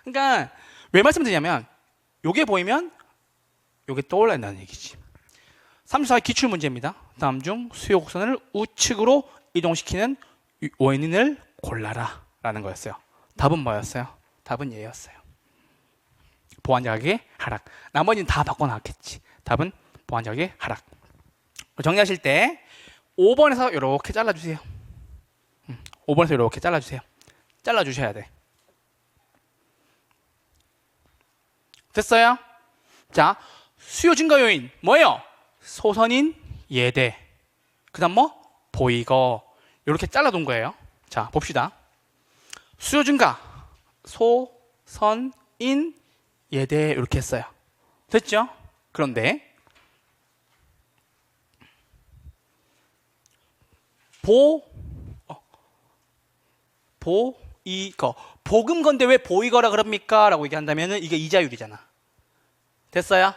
그러니까 왜 말씀드리냐면 요게 보이면 요게 떠올라야 얘기지. 34의 기출문제입니다. 다음 중 수요 곡선을 우측으로 이동시키는 원인을 골라라 라는 거였어요. 답은 뭐였어요? 답은 얘였어요. 보완자각의 하락. 나머지는 다 바꿔놨겠지. 답은 보완자각의 하락. 정리하실 때 5번에서 이렇게 잘라주세요. 5번에서 이렇게 잘라주세요. 잘라주셔야 돼. 됐어요? 자, 수요 증가 요인 뭐예요? 소선인 예대. 그 다음 뭐? 보이거. 이렇게 잘라둔 거예요. 자, 봅시다. 수요 증가 소선인 예대 이렇게 했어요. 됐죠? 그런데 보이거. 보금건데 왜 보이거라 그럽니까? 라고 얘기한다면 이게 이자율이잖아. 됐어요?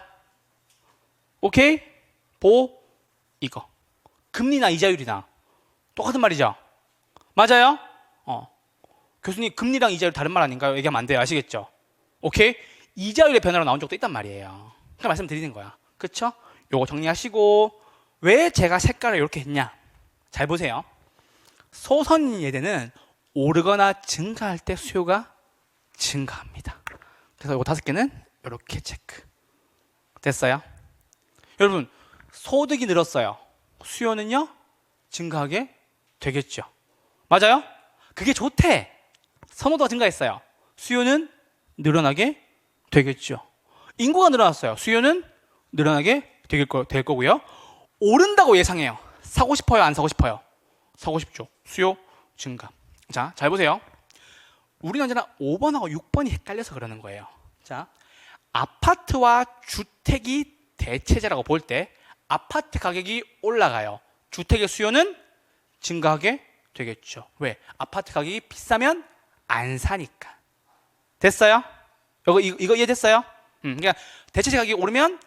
오케이? 보이거. 금리나 이자율이나 똑같은 말이죠? 맞아요? 교수님 금리랑 이자율 다른 말 아닌가요? 얘기하면 안 돼요. 아시겠죠? 오케이? 이자율의 변화로 나온 적도 있단 말이에요. 그러니까 말씀드리는 거야. 그쵸? 요거 정리하시고 왜 제가 색깔을 이렇게 했냐? 잘 보세요. 소선인 예대는 오르거나 증가할 때 수요가 증가합니다. 그래서 요 5개는 이렇게 체크. 됐어요? 여러분 소득이 늘었어요. 수요는요? 증가하게 되겠죠. 맞아요? 그게 좋대. 선호도가 증가했어요. 수요는 늘어나게 되겠죠. 인구가 늘어났어요. 수요는 늘어나게 될 거고요. 오른다고 예상해요. 사고 싶어요? 안 사고 싶어요? 사고 싶죠. 수요 증가. 자, 잘 보세요. 우리는 언제나 5번하고 6번이 헷갈려서 그러는 거예요. 자, 아파트와 주택이 대체제라고 볼 때 아파트 가격이 올라가요. 주택의 수요는 증가하게 되겠죠. 왜? 아파트 가격이 비싸면 안 사니까. 됐어요? 이거 이해됐어요? 그러니까 대체제 가격이 오르면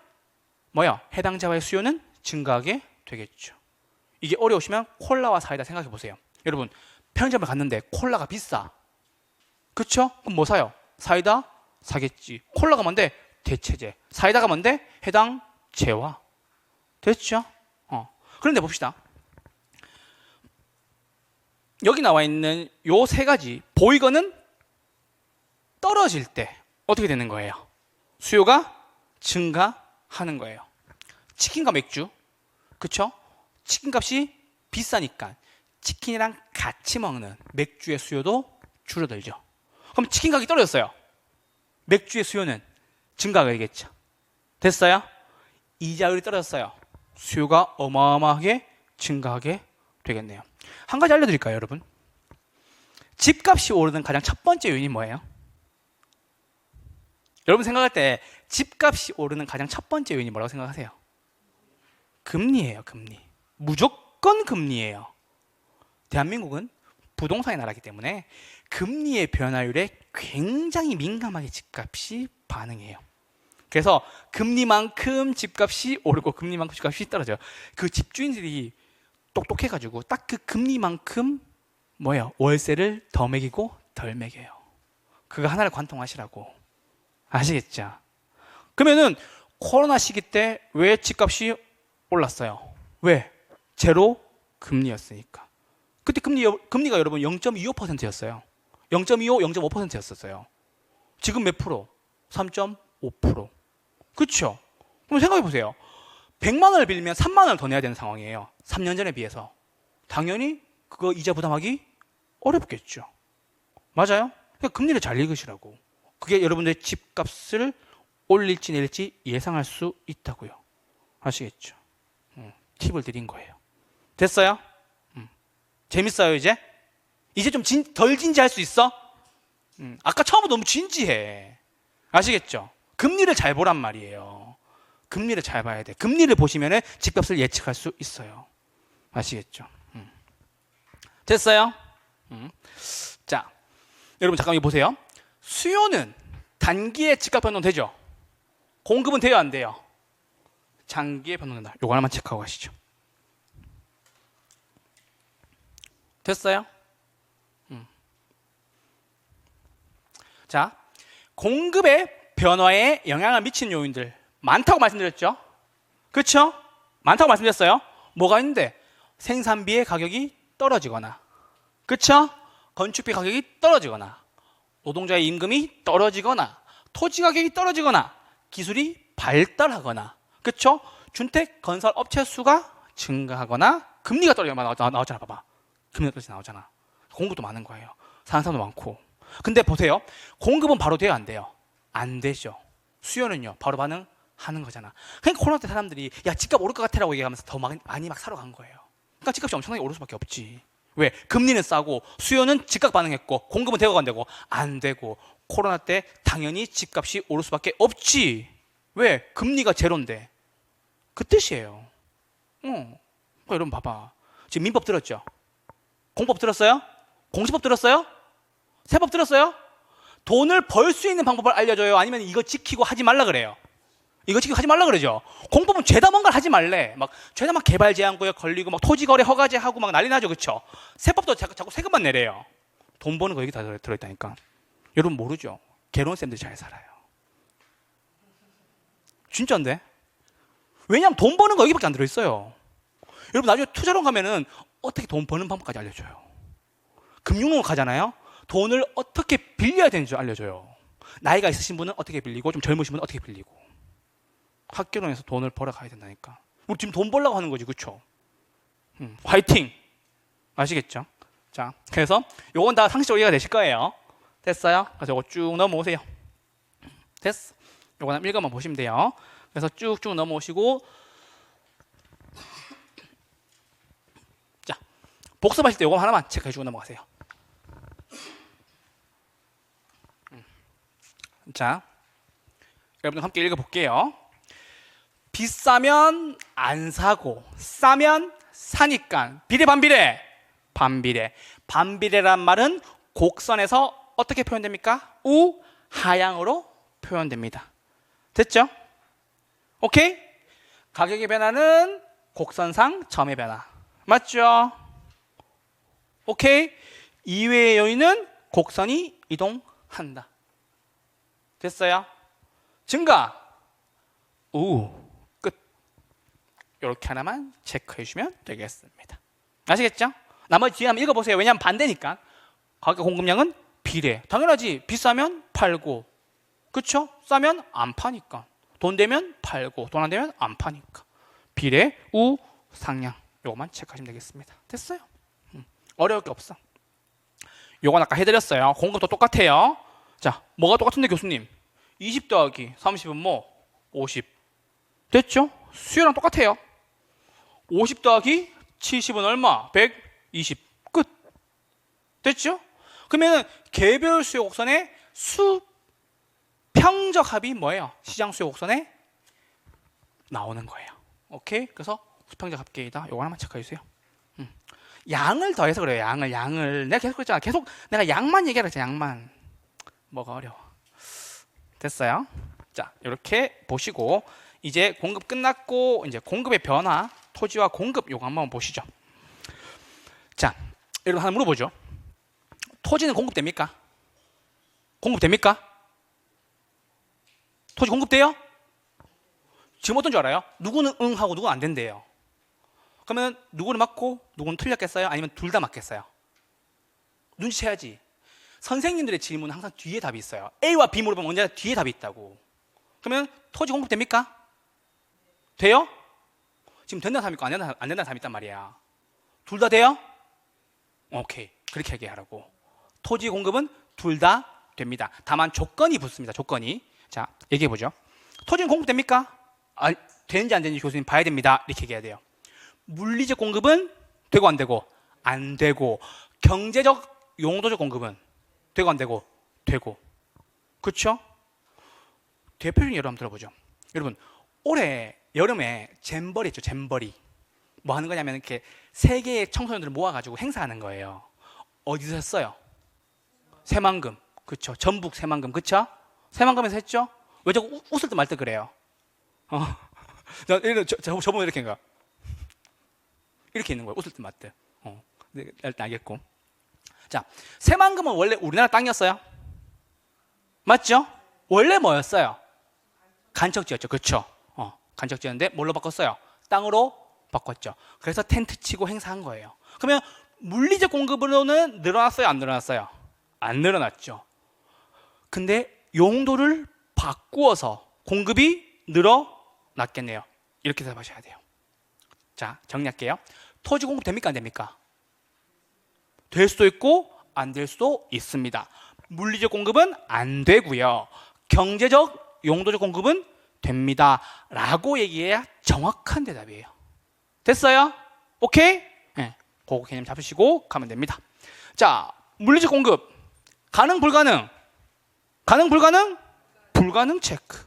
뭐요? 해당자와의 수요는 증가하게 되겠죠. 이게 어려우시면 콜라와 사이다 생각해 보세요. 여러분 편의점을 갔는데 콜라가 비싸. 그쵸? 그럼 뭐 사요? 사이다 사겠지. 콜라가 뭔데? 대체제. 사이다가 뭔데? 해당제와. 됐죠? 그런데 봅시다. 여기 나와 있는 요 3가지 보이거는 떨어질 때 어떻게 되는 거예요? 수요가 증가하는 거예요. 치킨과 맥주. 그쵸? 치킨값이 비싸니까 치킨이랑 같이 먹는 맥주의 수요도 줄어들죠. 그럼 치킨 가격이 떨어졌어요. 맥주의 수요는 증가가 되겠죠. 됐어요? 이자율이 떨어졌어요. 수요가 어마어마하게 증가하게 되겠네요. 한 가지 알려드릴까요, 여러분? 집값이 오르는 가장 첫 번째 요인이 뭐예요? 여러분 생각할 때 집값이 오르는 가장 첫 번째 요인이 뭐라고 생각하세요? 금리예요, 금리. 무조건 금리예요. 대한민국은 부동산의 나라이기 때문에 금리의 변화율에 굉장히 민감하게 집값이 반응해요. 그래서 금리만큼 집값이 오르고 금리만큼 집값이 떨어져요. 그 집주인들이 똑똑해가지고 딱 그 금리만큼 뭐예요? 월세를 더 매기고 덜 매겨요. 그거 하나를 관통하시라고. 아시겠죠? 그러면은 코로나 시기 때 왜 집값이 올랐어요? 왜? 제로 금리였으니까. 그때 금리가 여러분 0.25%였어요. 0.25, 0.5%였었어요. 지금 몇 프로? 3.5%. 그렇죠? 그럼 생각해 보세요. 100만 원을 빌리면 3만 원을 더 내야 되는 상황이에요. 3년 전에 비해서. 당연히 그거 이자 부담하기 어렵겠죠. 맞아요? 그러니까 금리를 잘 읽으시라고. 그게 여러분들의 집값을 올릴지 내릴지 예상할 수 있다고요. 아시겠죠? 팁을 드린 거예요. 됐어요? 재밌어요 이제? 이제 좀 덜 진지할 수 있어? 아까 처음부터 너무 진지해. 아시겠죠? 금리를 잘 보란 말이에요. 금리를 잘 봐야 돼. 금리를 보시면 집값을 예측할 수 있어요. 아시겠죠? 됐어요? 자, 여러분 잠깐 이거 보세요. 수요는 단기에 집값 변동 되죠? 공급은 돼요, 안 돼요? 장기에 변동된다. 요거 하나만 체크하고 가시죠. 됐어요? 자, 공급의 변화에 영향을 미치는 요인들 많다고 말씀드렸죠? 그렇죠? 많다고 말씀드렸어요. 뭐가 있는데? 생산비의 가격이 떨어지거나, 그렇죠? 건축비 가격이 떨어지거나, 노동자의 임금이 떨어지거나, 토지 가격이 떨어지거나, 기술이 발달하거나, 그렇죠? 준택 건설 업체 수가 증가하거나, 금리가 떨어지거나 나오잖아. 봐봐. 금리가 떨어지 나오잖아. 공급도 많은 거예요. 사는 사람도 많고. 근데 보세요. 공급은 바로 돼요, 안 돼요? 안 되죠. 수요는요, 바로 반응하는 거잖아. 그러니까 코로나 때 사람들이 야, 집값 오를 것 같아라고 얘기하면서 더 많이 사러 간 거예요. 그러니까 집값이 엄청나게 오를 수밖에 없지. 왜? 금리는 싸고 수요는 집값 반응했고 공급은 되고 안 되고 안 되고, 코로나 때 당연히 집값이 오를 수밖에 없지. 왜? 금리가 제로인데. 그 뜻이에요. 그러니까 여러분 봐봐. 지금 민법 들었죠? 공법 들었어요? 공시법 들었어요? 세법 들었어요? 돈을 벌 수 있는 방법을 알려줘요? 아니면 이거 지키고 하지 말라 그래요? 이거 지키고 하지 말라 그러죠? 공법은 죄다 뭔가를 하지 말래. 막 죄다 막 개발 제한구역 걸리고 막 토지거래 허가제하고 막 난리 나죠, 그렇죠? 세법도 자꾸 세금만 내래요. 돈 버는 거 여기 다 들어있다니까. 여러분 모르죠? 개론 쌤들 잘 살아요. 진짜인데? 왜냐하면 돈 버는 거 여기밖에 안 들어있어요. 여러분 나중에 투자론 가면은 어떻게 돈 버는 방법까지 알려줘요. 금융론 가잖아요. 돈을 어떻게 빌려야 되는지 알려줘요. 나이가 있으신 분은 어떻게 빌리고, 좀 젊으신 분은 어떻게 빌리고. 학교론에서 돈을 벌어 가야 된다니까. 우리 지금 돈 벌려고 하는 거지, 그렇죠? 화이팅! 아시겠죠? 자, 그래서 요건 다 상식적으로 이해가 되실 거예요. 됐어요? 그래서 요거 쭉 넘어오세요. 됐어. 요거 한번 읽어만 보시면 돼요. 그래서 쭉쭉 넘어오시고, 자, 복습하실 때 요거 하나만 체크해주고 넘어가세요. 자, 여러분 함께 읽어볼게요. 비싸면 안 사고 싸면 사니까 비례 반비례? 반비례. 반비례란 말은 곡선에서 어떻게 표현됩니까? 우하향으로 표현됩니다. 됐죠? 오케이? 가격의 변화는 곡선상 점의 변화. 맞죠? 오케이? 이외의 요인은 곡선이 이동한다. 됐어요? 증가, 끝. 이렇게 하나만 체크해 주시면 되겠습니다. 아시겠죠? 나머지 뒤에 한번 읽어보세요. 왜냐하면 반대니까. 가격 공급량은 비례. 당연하지. 비싸면 팔고, 그렇죠? 싸면 안 파니까. 돈 되면 팔고, 돈 안 되면 안 파니까. 비례, 상향. 요것만 체크하시면 되겠습니다. 됐어요? 어려울 게 없어. 요건 아까 해드렸어요. 공급도 똑같아요. 자, 뭐가 똑같은데 교수님? 20 더하기 30은 뭐? 50. 됐죠? 수요랑 똑같아요. 50 더하기 70은 얼마? 120. 끝. 됐죠? 그러면 개별 수요 곡선의 수평적 합이 뭐예요? 시장 수요 곡선에 나오는 거예요. 오케이? 그래서 수평적 합계이다. 요거 하나만 체크해 주세요. 양을 더해서 그래요. 양을. 내가 계속 그랬잖아. 계속 내가 양만 얘기하라. 양만. 뭐가 어려워. 됐어요? 자, 이렇게 보시고 이제 공급 끝났고 이제 공급의 변화, 토지와 공급 요거 한번 보시죠. 자, 여러분 하나 물어보죠. 토지는 공급됩니까? 공급됩니까? 토지 공급돼요? 지금 어떤 줄 알아요? 누구는 응 하고 누구는 안 된대요. 그러면 누구는 맞고 누구는 틀렸겠어요? 아니면 둘 다 맞겠어요? 눈치채야지. 선생님들의 질문은 항상 뒤에 답이 있어요. A와 B 물어보면 언제나 뒤에 답이 있다고. 그러면 토지 공급됩니까? 돼요? 지금 된다는 사람 있고 안 된다는 사람 있단 말이야. 둘 다 돼요? 오케이. 그렇게 얘기하라고. 토지 공급은 둘 다 됩니다. 다만 조건이 붙습니다. 조건이. 자, 얘기해 보죠. 토지는 공급됩니까? 되는지 안 되는지 교수님 봐야 됩니다. 이렇게 얘기해야 돼요. 물리적 공급은 되고 안 되고 안 되고, 경제적 용도적 공급은 되고 안 되고 되고. 그렇죠? 대표적인 예로 한번 들어보죠. 여러분, 올해 여름에 잼버리 있죠. 잼버리. 뭐 하는 거냐면 이렇게 세 개의 청소년들을 모아가지고 행사하는 거예요. 어디서 했어요? 새만금. 그렇죠. 전북 새만금. 그렇죠? 새만금에서 했죠? 왜 자꾸 웃을 때 말 때 그래요? 저번에 이렇게 한가? 이렇게 있는 거예요. 웃을 때 말 때. 일단 알겠고. 자, 새만금은 원래 우리나라 땅이었어요? 맞죠? 원래 뭐였어요? 간척지였죠. 그렇죠? 간척지였는데 뭘로 바꿨어요? 땅으로 바꿨죠. 그래서 텐트 치고 행사한 거예요. 그러면 물리적 공급으로는 늘어났어요? 안 늘어났어요? 안 늘어났죠. 근데 용도를 바꾸어서 공급이 늘어났겠네요. 이렇게 대답하셔야 돼요. 자, 정리할게요. 토지 공급 됩니까? 안 됩니까? 될 수도 있고 안 될 수도 있습니다. 물리적 공급은 안 되고요. 경제적, 용도적 공급은 됩니다. 라고 얘기해야 정확한 대답이에요. 됐어요? 오케이? 네, 그거 개념 잡으시고 가면 됩니다. 자, 물리적 공급 가능, 불가능? 가능, 불가능? 불가능 체크.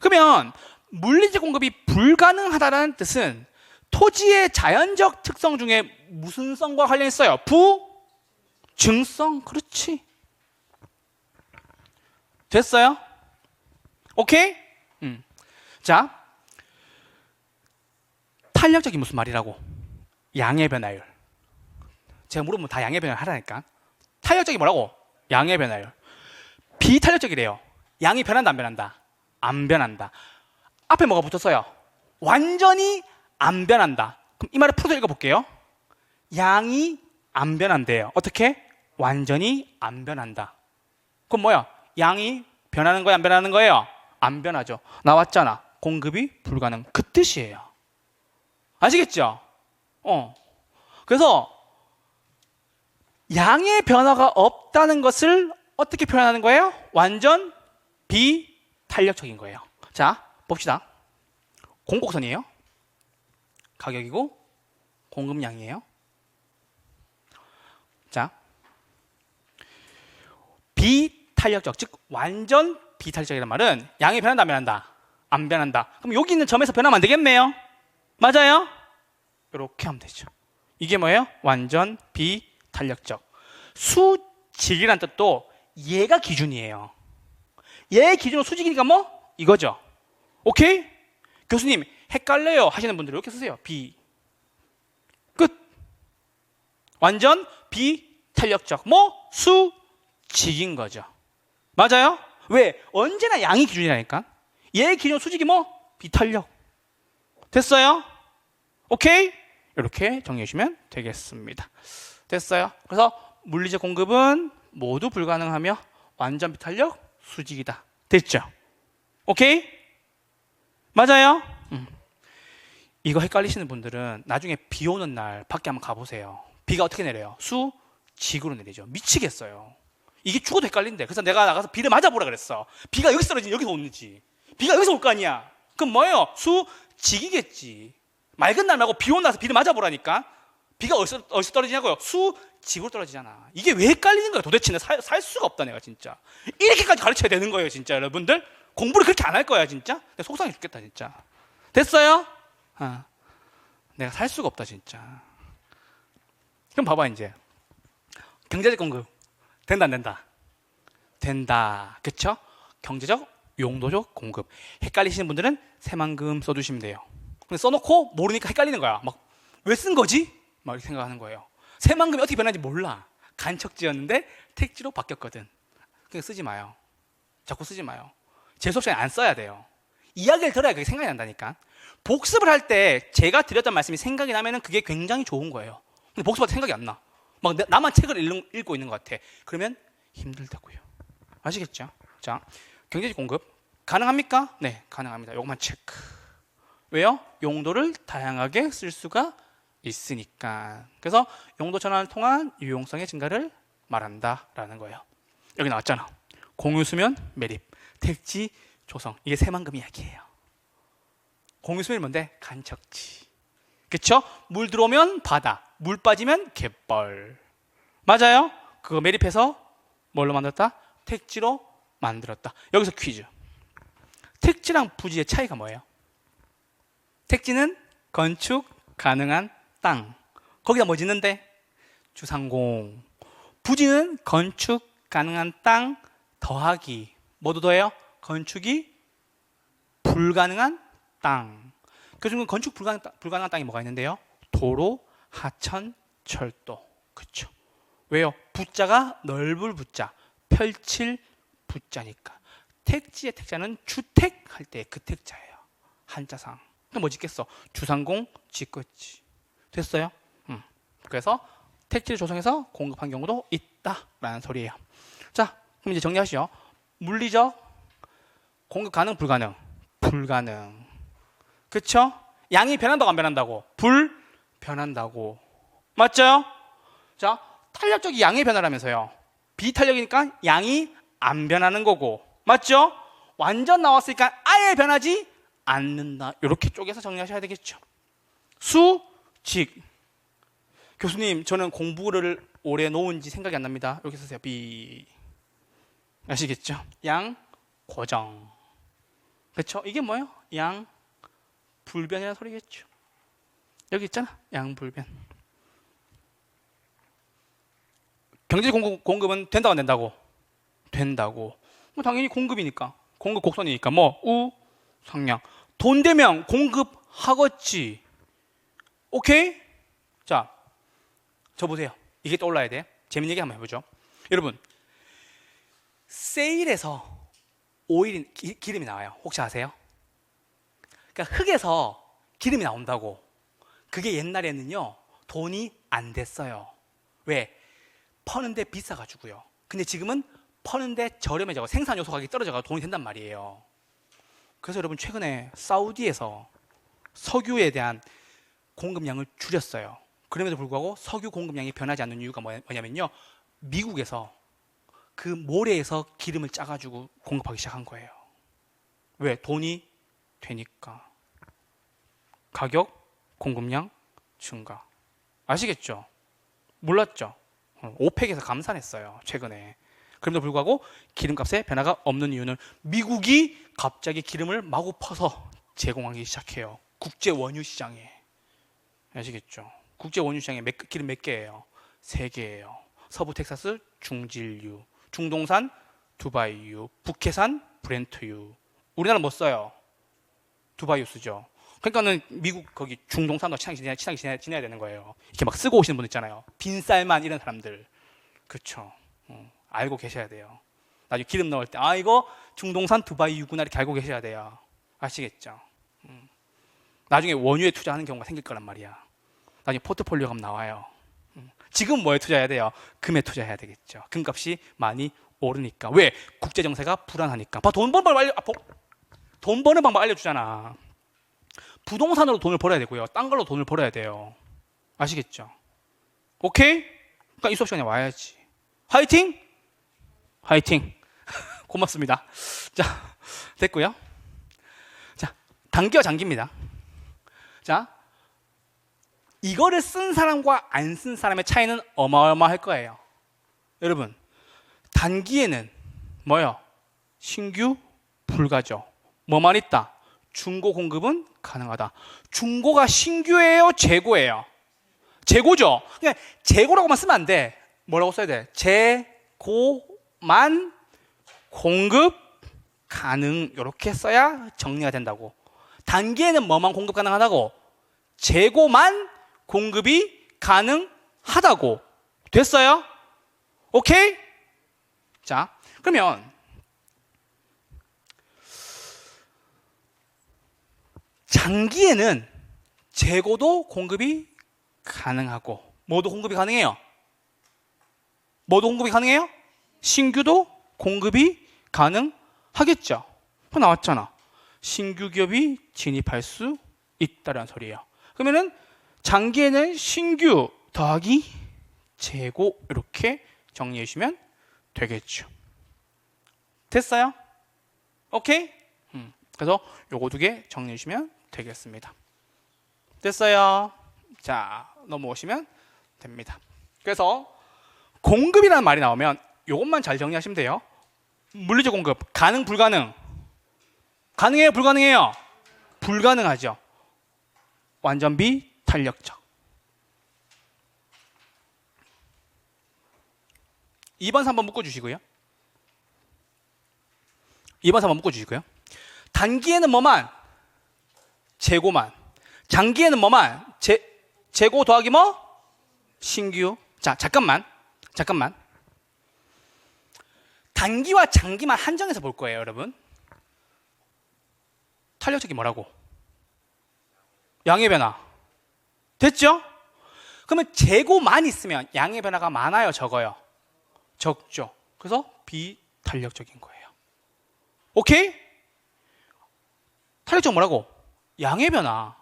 그러면 물리적 공급이 불가능하다는 뜻은 토지의 자연적 특성 중에 무슨 성과 관련있어요? 부증성. 그렇지. 됐어요? 오케이? 자, 탄력적이 무슨 말이라고? 양의 변화율. 제가 물어보면 다 양의 변화율 하라니까. 탄력적이 뭐라고? 양의 변화율. 비탄력적이래요. 양이 변한다, 안 변한다? 안 변한다. 앞에 뭐가 붙었어요? 완전히 안 변한다. 그럼 이 말을 풀어서 읽어볼게요. 양이 안 변한대요. 어떻게? 완전히 안 변한다. 그럼 뭐야? 양이 변하는 거예요? 안 변하는 거예요? 안 변하죠. 나왔잖아. 공급이 불가능. 그 뜻이에요. 아시겠죠? 그래서 양의 변화가 없다는 것을 어떻게 표현하는 거예요? 완전 비탄력적인 거예요. 자, 봅시다. 공곡선이에요. 가격이고 공급량이에요. 자, 비탄력적, 즉 완전 비탄력적이라는 말은 양이 변한다, 안 변한다? 안 변한다. 그럼 여기 있는 점에서 변하면 안 되겠네요. 맞아요? 이렇게 하면 되죠. 이게 뭐예요? 완전 비탄력적. 수직이라는 뜻도 얘가 기준이에요. 얘 기준으로 수직이니까 뭐? 이거죠. 오케이? 교수님 헷갈려요 하시는 분들은 이렇게 쓰세요. 비. 끝. 완전 비탄력적. 뭐? 수직인 거죠. 맞아요? 왜? 언제나 양이 기준이라니까. 얘 기준 수직이 뭐? 비탄력. 됐어요? 오케이? 이렇게 정리해 주시면 되겠습니다. 됐어요? 그래서 물리적 공급은 모두 불가능하며 완전 비탄력 수직이다. 됐죠? 오케이? 맞아요? 이거 헷갈리시는 분들은 나중에 비 오는 날 밖에 한번 가보세요. 비가 어떻게 내려요? 수직으로 내리죠. 미치겠어요. 이게 죽어도 헷갈린대. 그래서 내가 나가서 비를 맞아보라 그랬어. 비가 여기서 떨어지지 여기서 오는지. 비가 여기서 올 거 아니야. 그럼 뭐예요? 수직이겠지. 맑은 날 말고 비 오는 날서 비를 맞아보라니까. 비가 어디서 떨어지냐고요? 수직으로 떨어지잖아. 이게 왜 헷갈리는 거야 도대체. 내가 살 수가 없다 내가 진짜. 이렇게까지 가르쳐야 되는 거예요 진짜 여러분들. 공부를 그렇게 안 할 거야 진짜. 내가 속상해 죽겠다 진짜. 됐어요? 내가 살 수가 없다 진짜. 그럼 봐봐 이제. 경제적 공급 된다 안 된다? 된다. 그쵸? 경제적 용도적 공급. 헷갈리시는 분들은 새만금 써두시면 돼요. 근데 써놓고 모르니까 헷갈리는 거야. 막 왜 쓴 거지? 막 이렇게 생각하는 거예요. 새만금이 어떻게 변하는지 몰라. 간척지였는데 택지로 바뀌었거든. 그러니까 쓰지 마요. 자꾸 쓰지 마요. 제 수업 시간에 안 써야 돼요. 이야기를 들어야 그게 생각이 난다니까. 복습을 할 때 제가 드렸던 말씀이 생각이 나면 그게 굉장히 좋은 거예요. 근데 복습할 때 생각이 안 나. 막 나만 책을 읽고 있는 것 같아. 그러면 힘들다고요. 아시겠죠? 자, 경제적 공급 가능합니까? 네, 가능합니다. 요것만 체크. 왜요? 용도를 다양하게 쓸 수가 있으니까. 그래서 용도 전환을 통한 유용성의 증가를 말한다라는 거예요. 여기 나왔잖아. 공유수면 매립, 택지 조성. 이게 새만금 이야기예요. 공유수면이 뭔데? 간척지. 그쵸? 물 들어오면 바다, 물 빠지면 갯벌. 맞아요? 그거 매립해서 뭘로 만들었다? 택지로 만들었다. 여기서 퀴즈. 택지랑 부지의 차이가 뭐예요? 택지는 건축 가능한 땅. 거기다 뭐 짓는데? 주상공. 부지는 건축 가능한 땅 더하기. 뭐도 더해요? 건축이 불가능한 땅. 그중에 건축 불가능한 땅이 뭐가 있는데요? 도로, 하천, 철도. 그렇죠? 왜요? 부자가 넓을 부자, 펼칠 부자니까. 택지의 택자는 주택할 때 그 택자예요. 한자상. 그럼 뭐 짓겠어? 주상공 짓겠지. 됐어요? 그래서 택지를 조성해서 공급한 경우도 있다라는 소리예요. 자, 그럼 이제 정리하시죠. 물리적 공급 가능, 불가능? 불가능. 그쵸? 양이 변한다고 안 변한다고? 불변한다고. 맞죠? 자, 탄력적이 양의 변화라면서요. 비탄력이니까 양이 안 변하는 거고. 맞죠? 완전 나왔으니까 아예 변하지 않는다. 이렇게 쪼개서 정리하셔야 되겠죠. 수, 직. 교수님, 저는 공부를 오래 놓은 지 생각이 안 납니다. 이렇게 쓰세요. 비. 아시겠죠? 양, 고정. 그렇죠? 이게 뭐예요? 양, 불변이라는 소리겠죠. 여기 있잖아. 양, 불변. 경제 공급은 된다고 안 된다고? 된다고. 뭐 당연히 공급이니까. 공급 곡선이니까 뭐 우, 상량. 돈 되면 공급하겠지. 오케이? 자, 저 보세요. 이게 떠올라야 돼. 재밌는 얘기 한번 해보죠. 여러분, 세일에서 오일, 기름이 나와요. 혹시 아세요? 그러니까 흙에서 기름이 나온다고. 그게 옛날에는요, 돈이 안 됐어요. 왜? 퍼는데 비싸가지고요. 근데 지금은 퍼는데 저렴해져서 생산 요소 가격이 떨어져서 돈이 된단 말이에요. 그래서 여러분, 최근에 사우디에서 석유에 대한 공급량을 줄였어요. 그럼에도 불구하고 석유 공급량이 변하지 않는 이유가 뭐냐면요, 미국에서 그 모래에서 기름을 짜가지고 공급하기 시작한 거예요. 왜? 돈이 되니까. 가격, 공급량 증가. 아시겠죠? 몰랐죠? 오펙에서 감산했어요, 최근에. 그럼에도 불구하고 기름값에 변화가 없는 이유는 미국이 갑자기 기름을 마구 퍼서 제공하기 시작해요. 국제 원유 시장에. 아시겠죠? 국제 원유 시장에 기름 몇 개예요? 3개예요. 서부 텍사스 중질유, 중동산 두바이유, 북해산 브렌트유. 우리나라 뭐 써요? 두바이유 쓰죠. 그러니까는 미국 거기 중동산도 친하게 지내야 되는 거예요. 이렇게 막 쓰고 오시는 분 있잖아요. 빈쌀만 이런 사람들. 그렇죠. 알고 계셔야 돼요. 나중에 기름 넣을 때, 아, 이거 중동산 두바이유구나, 이렇게 알고 계셔야 돼요. 아시겠죠? 나중에 원유에 투자하는 경우가 생길 거란 말이야. 나중에 포트폴리오가 나와요. 지금 뭐에 투자해야 돼요? 금에 투자해야 되겠죠. 금값이 많이 오르니까. 왜? 국제 정세가 불안하니까. 돈 버는 방법 알려주잖아. 부동산으로 돈을 벌어야 되고요. 딴 걸로 돈을 벌어야 돼요. 아시겠죠? 오케이? 그러니까 이 수업 시간에 와야지. 화이팅! 화이팅! 고맙습니다. 자, 됐고요. 자, 단기와 장기입니다. 자, 이거를 쓴 사람과 안 쓴 사람의 차이는 어마어마할 거예요. 여러분, 단기에는 뭐요? 신규 불가죠. 뭐만 있다? 중고 공급은 가능하다. 중고가 신규예요? 재고예요? 재고죠. 그냥 재고라고만 쓰면 안 돼. 뭐라고 써야 돼? 재고만 공급 가능. 이렇게 써야 정리가 된다고. 단기에는 뭐만 공급 가능하다고? 재고만 공급이 가능하다고. 됐어요? 오케이? 자, 그러면 장기에는 재고도 공급이 가능하고, 뭐도 공급이 가능해요? 뭐도 공급이 가능해요? 신규도 공급이 가능하겠죠. 그거 나왔잖아. 신규 기업이 진입할 수 있다라는 소리예요. 그러면은 장기에는 신규 더하기 재고 이렇게 정리해 주시면 되겠죠. 됐어요? 오케이? 그래서 요거 두 개 정리해 주시면 되겠습니다. 됐어요? 자, 넘어오시면 됩니다. 그래서 공급이라는 말이 나오면 요것만 잘 정리하시면 돼요. 물리적 공급, 가능, 불가능? 가능해요, 불가능해요? 불가능하죠. 완전 비탄력적. 2번, 3번 묶어주시고요. 2번, 3번 묶어주시고요. 단기에는 뭐만? 재고만. 장기에는 뭐만? 재고 더하기 뭐? 신규. 자, 잠깐만. 단기와 장기만 한정해서 볼 거예요, 여러분. 탄력적이 뭐라고? 양의 변화. 됐죠? 그러면 재고만 있으면 양의 변화가 많아요, 적어요? 적죠. 그래서 비탄력적인 거예요. 오케이? 탄력적 뭐라고? 양의 변화.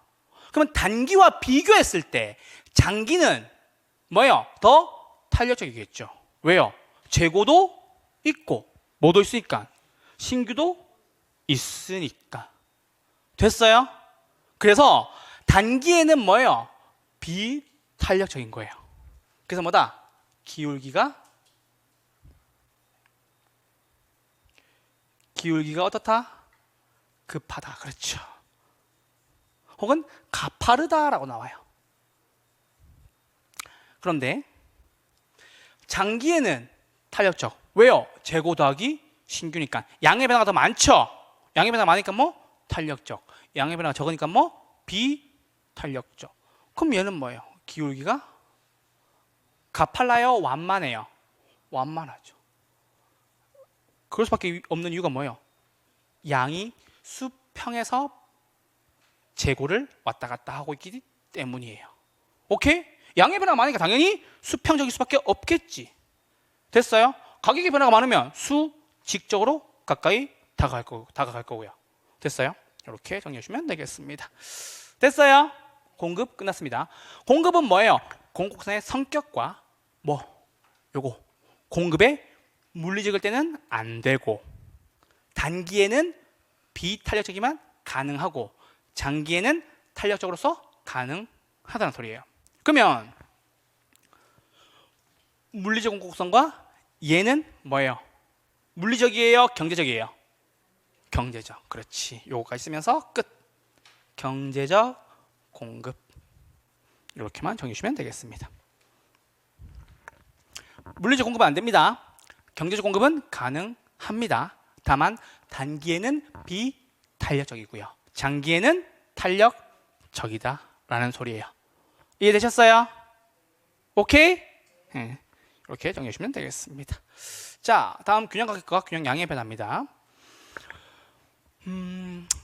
그러면 단기와 비교했을 때 장기는 뭐예요? 더 탄력적이겠죠. 왜요? 재고도 있고 뭐도 있으니까 신규도 있으니까. 됐어요? 그래서 단기에는 뭐예요? 비탄력적인 거예요. 그래서 뭐다? 기울기가 어떻다? 급하다. 그렇죠. 혹은 가파르다라고 나와요. 그런데 장기에는 탄력적. 왜요? 재고 더하기 신규니까. 양의 변화가 더 많죠. 양의 변화가 많으니까 뭐? 탄력적. 양의 변화가 적으니까 뭐? 비탄력적. 그럼 얘는 뭐예요? 기울기가 가팔라요? 완만해요? 완만하죠. 그럴 수밖에 없는 이유가 뭐예요? 양이 수평에서 재고를 왔다 갔다 하고 있기 때문이에요. 오케이? 양의 변화가 많으니까 당연히 수평적일 수밖에 없겠지. 됐어요? 가격의 변화가 많으면 수직적으로 가까이 다가갈 거고요. 됐어요? 이렇게 정리해 주시면 되겠습니다. 됐어요? 공급 끝났습니다. 공급은 뭐예요? 공급곡선의 성격과 요거 공급에 물리적일 때는 안 되고, 단기에는 비탄력적이만 가능하고 장기에는 탄력적으로서 가능하다는 소리예요. 그러면 물리적 공급곡선과 얘는 뭐예요? 물리적이에요? 경제적이에요? 경제적. 그렇지. 요거까지 쓰면서 끝. 경제적 공급. 이렇게만 정해 주시면 되겠습니다. 물리적 공급은 안 됩니다. 경제적 공급은 가능합니다. 다만 단기에는 비탄력적이고요. 장기에는 탄력적이다라는 소리예요. 이해되셨어요? 오케이? 네, 이렇게 정해 주시면 되겠습니다. 자, 다음 균형 가격과 균형 양의 변화입니다.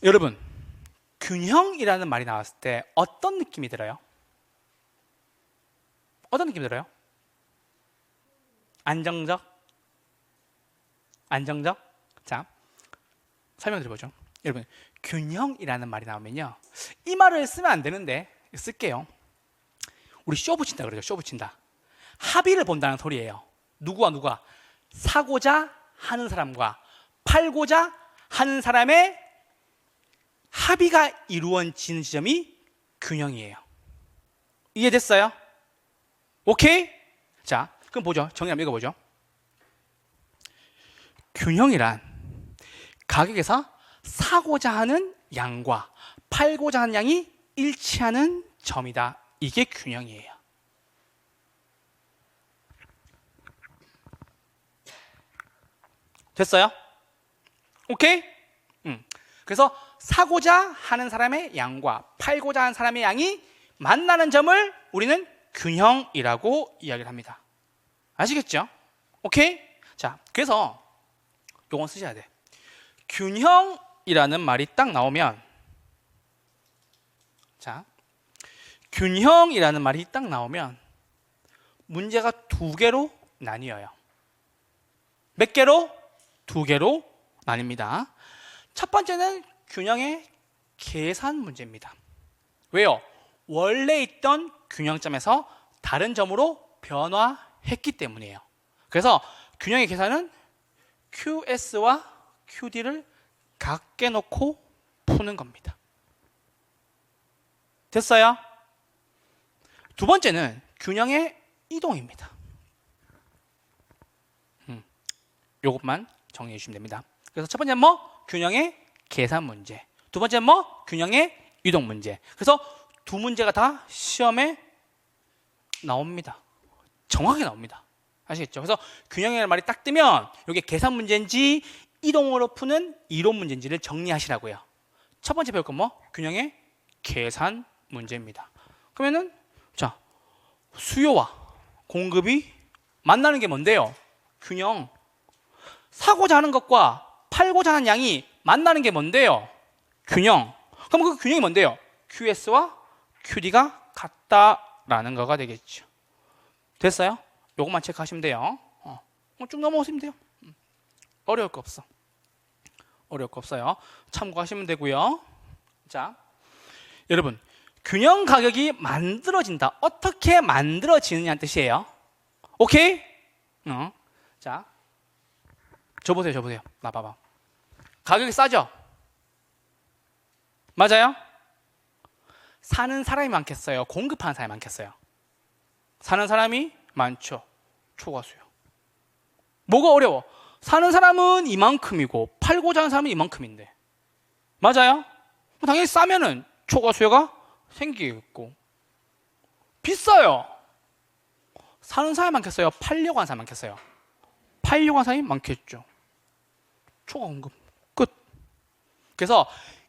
여러분, 균형이라는 말이 나왔을 때 어떤 느낌이 들어요? 어떤 느낌이 들어요? 안정적? 자, 설명드려보죠. 여러분, 균형이라는 말이 나오면요, 이 말을 쓰면 안 되는데 쓸게요. 우리 쇼 붙인다 그러죠. 쇼 붙인다. 합의를 본다는 소리예요. 누구와 사고자 하는 사람과 팔고자 하는 사람의 합의가 이루어지는 지점이 균형이에요. 이해됐어요? 오케이? 자, 그럼 보죠. 정리 한번 읽어보죠. 균형이란 가격에서 사고자 하는 양과 팔고자 하는 양이 일치하는 점이다. 이게 균형이에요. 됐어요? 오케이? 그래서 사고자 하는 사람의 양과 팔고자 하는 사람의 양이 만나는 점을 우리는 균형이라고 이야기를 합니다. 아시겠죠? 오케이? 자, 그래서 요건 쓰셔야 돼. 균형이라는 말이 딱 나오면, 자, 균형이라는 말이 딱 나오면 문제가 두 개로 나뉘어요. 몇 개로? 두 개로 나뉩니다. 첫 번째는 균형의 계산 문제입니다. 왜요? 원래 있던 균형점에서 다른 점으로 변화했기 때문이에요. 그래서 균형의 계산은 QS와 QD를 같게 놓고 푸는 겁니다. 됐어요? 두 번째는 균형의 이동입니다. 요것만 정리해 주시면 됩니다. 그래서 첫 번째는 뭐? 균형의 계산 문제. 두 번째는 뭐? 균형의 이동 문제. 그래서 두 문제가 다 시험에 나옵니다. 정확하게 나옵니다. 아시겠죠? 그래서 균형이라는 말이 딱 뜨면 이게 계산 문제인지 이동으로 푸는 이론 문제인지를 정리하시라고요. 첫 번째 배울 건 뭐? 균형의 계산 문제입니다. 그러면은 자, 수요와 공급이 만나는 게 뭔데요? 균형. 사고자 하는 것과 팔고자 하는 양이 만나는 게 뭔데요? 균형. 그럼 그 균형이 뭔데요? QS와 QD가 같다라는 거가 되겠죠. 됐어요? 요것만 체크하시면 돼요. 쭉 넘어오시면 돼요. 어려울 거 없어. 어려울 거 없어요. 참고하시면 되고요. 자, 여러분, 균형 가격이 만들어진다. 어떻게 만들어지느냐는 뜻이에요. 오케이? 자, 저 보세요. 나 봐봐. 가격이 싸죠? 맞아요? 사는 사람이 많겠어요? 공급하는 사람이 많겠어요? 사는 사람이 많죠. 초과수요. 뭐가 어려워? 사는 사람은 이만큼이고 팔고자 하는 사람은 이만큼인데. 맞아요? 당연히 싸면은 초과수요가 생기겠고. 비싸요. 사는 사람이 많겠어요? 팔려고 하는 사람이 많겠어요? 팔려고 하는 사람이 많겠죠. 초과 공급 끝. 그래서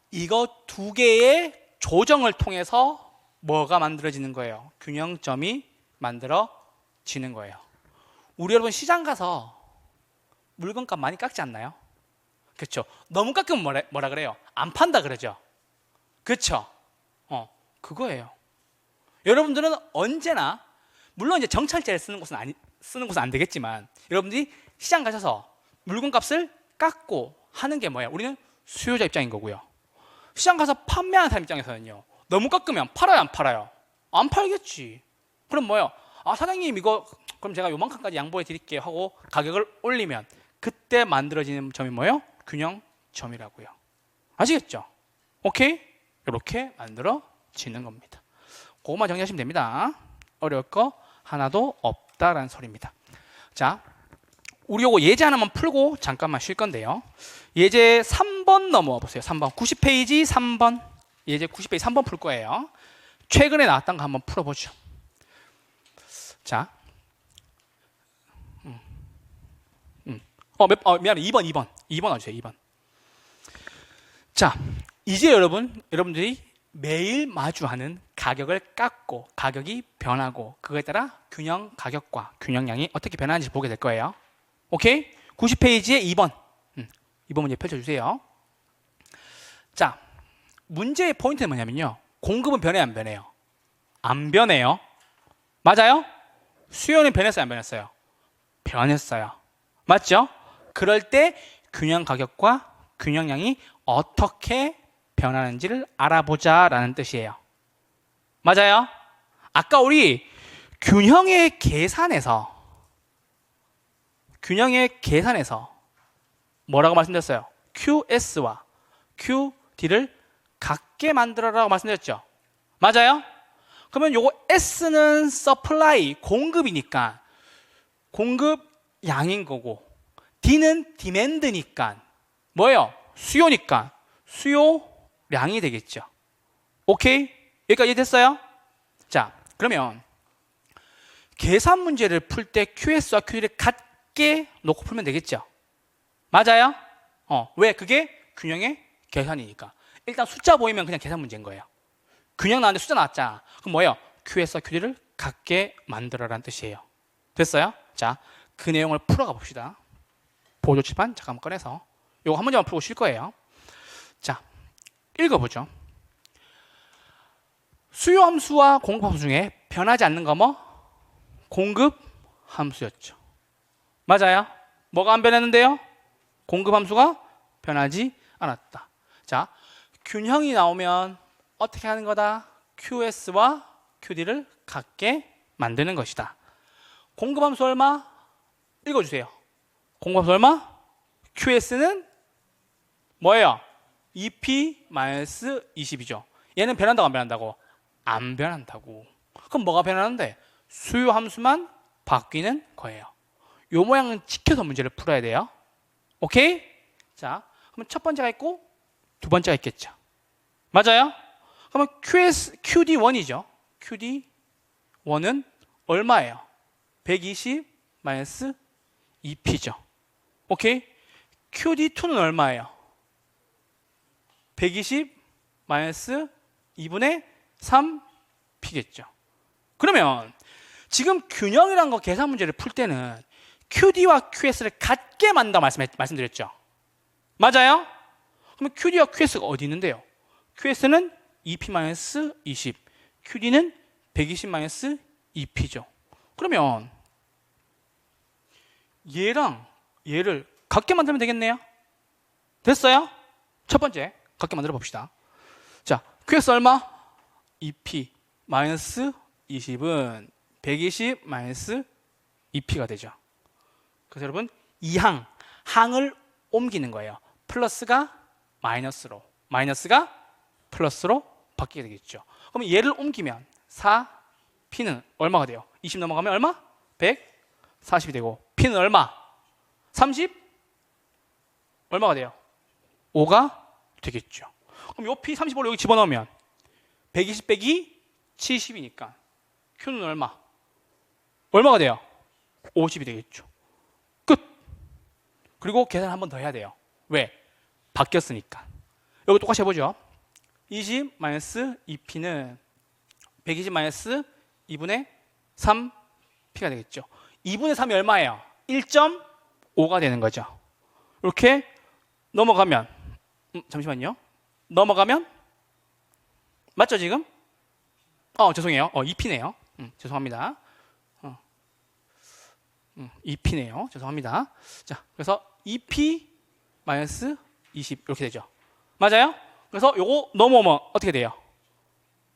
이거 두 개의 조정을 통해서 뭐가 만들어지는 거예요? 균형점이 만들어지는 거예요. 우리 여러분 시장 가서 물건값 많이 깎지 않나요? 그렇죠. 너무 깎으면 뭐라 그래요? 안 판다 그러죠. 그렇죠. 그거예요. 여러분들은 언제나 물론 이제 정찰제를 쓰는 곳은 안 되겠지만 여러분들이 시장 가셔서 물건값을 깎고 하는 게 뭐예요? 우리는 수요자 입장인 거고요. 시장 가서 판매하는 사람 입장에서는요. 너무 깎으면 팔아요, 안 팔아요? 안 팔겠지. 그럼 뭐예요? 사장님 이거 그럼 제가 요만큼까지 양보해 드릴게요 하고 가격을 올리면 그때 만들어지는 점이 뭐예요? 균형점이라고요. 아시겠죠? 오케이? 이렇게 만들어지는 겁니다. 그것만 정리하시면 됩니다. 어려울 거 하나도 없다라는 소리입니다. 자, 우리 요거 예제 하나만 풀고 잠깐만 쉴 건데요. 예제 3번 넘어와 보세요. 3번 90페이지 3번 예제 90페이지 3번 풀 거예요. 최근에 나왔던 거 한번 풀어보죠. 자, 미안해. 2번 와주세요. 2번. 자, 이제 여러분들이 매일 마주하는 가격을 깎고 가격이 변하고 그거에 따라 균형 가격과 균형량이 어떻게 변하는지 보게 될 거예요. 오케이? 90페이지에 2번. 2번 문제 펼쳐주세요. 자, 문제의 포인트는 뭐냐면요. 공급은 변해요, 안 변해요? 안 변해요. 맞아요? 수요는 변했어요, 안 변했어요? 변했어요. 맞죠? 그럴 때 균형 가격과 균형량이 어떻게 변하는지를 알아보자라는 뜻이에요. 맞아요? 아까 우리 균형의 계산에서 뭐라고 말씀드렸어요? QS와 QD를 같게 만들어라고 말씀드렸죠? 맞아요? 그러면 요거 S는 supply, 공급이니까 공급 양인 거고 D는 demand니까 뭐예요? 수요니까 수요량이 되겠죠. 오케이? 여기까지 됐어요? 자, 그러면 계산 문제를 풀 때 QS와 QD를 같게 놓고 풀면 되겠죠. 맞아요? 왜? 그게 균형의 계산이니까. 일단 숫자 보이면 그냥 계산 문제인 거예요. 균형 나왔는데 숫자 나왔잖아. 그럼 뭐예요? QS와 QD를 같게 만들어라는 뜻이에요. 됐어요? 자, 그 내용을 풀어가 봅시다. 보조칠판 잠깐만 꺼내서 이거 한 문제만 풀고 쉴 거예요. 자, 읽어보죠. 수요 함수와 공급 함수 중에 변하지 않는 거 뭐? 공급 함수였죠. 맞아요? 뭐가 안 변했는데요? 공급 함수가 변하지 않았다. 자, 균형이 나오면 어떻게 하는 거다? QS와 QD를 같게 만드는 것이다. 공급함수 얼마? 읽어주세요. 공급함수 얼마? QS는 뭐예요? EP-20이죠. 얘는 변한다고 안 변한다고? 안 변한다고. 그럼 뭐가 변하는데? 수요 함수만 바뀌는 거예요. 요 모양은 지켜서 문제를 풀어야 돼요. 오케이? 자, 그러면 첫 번째가 있고 두 번째가 있겠죠. 맞아요? 그러면 QD1이죠. QD1은 얼마예요? 120-2P죠. 오케이? QD2는 얼마예요? 120-2분의 3P겠죠. 그러면 지금 균형이라는 거 계산 문제를 풀 때는 QD와 QS를 같게 만든다고 말씀드렸죠. 맞아요? 그러면 QD와 QS가 어디 있는데요? QS는 EP-20, QD는 120-2P죠. 그러면 얘랑 얘를 같게 만들면 되겠네요. 됐어요? 첫 번째 같게 만들어 봅시다. 자, QS 얼마? EP-20은 120-2P가 되죠. 그래서 여러분 이 항을 옮기는 거예요. 플러스가 마이너스로, 마이너스가 플러스로 바뀌게 되겠죠. 그럼 얘를 옮기면 4P는 얼마가 돼요? 20 넘어가면 얼마? 140이 되고 P는 얼마? 30? 얼마가 돼요? 5가 되겠죠. 그럼 요 P 35를 여기 집어넣으면 120 빼기 70이니까 Q는 얼마? 얼마가 돼요? 50이 되겠죠. 끝. 그리고 계산 한 번 더 해야 돼요. 왜? 바뀌었으니까. 여기 똑같이 해보죠. 20-2P는 120-2분의 3P가 되겠죠. 2분의 3이 얼마예요? 1.5가 되는 거죠. 이렇게 넘어가면 잠시만요. 넘어가면 맞죠 지금? 죄송해요. 2P네요. 죄송합니다. 2P네요. 죄송합니다. 자, 그래서 2P-20 이렇게 되죠. 맞아요? 그래서 요거 넘어오면 어떻게 돼요?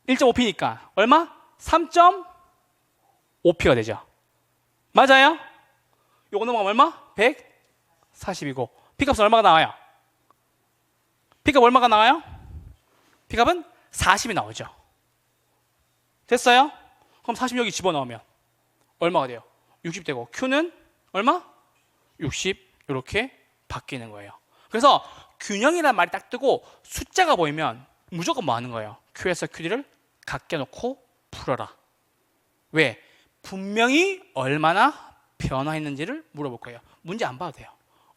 1.5P니까 얼마? 3.5P가 되죠. 맞아요? 요거 넘어가면 얼마? 140이고 P값은 얼마가 나와요? P값 얼마가 나와요? P값은 40이 나오죠. 됐어요? 그럼 40 여기 집어넣으면 얼마가 돼요? 60 되고 Q는 얼마? 60 이렇게 바뀌는 거예요. 그래서 균형이라는 말이 딱 뜨고 숫자가 보이면 무조건 뭐 하는 거예요? Q에서 QD를 같게 놓고 풀어라. 왜? 분명히 얼마나 변화했는지를 물어볼 거예요. 문제 안 봐도 돼요.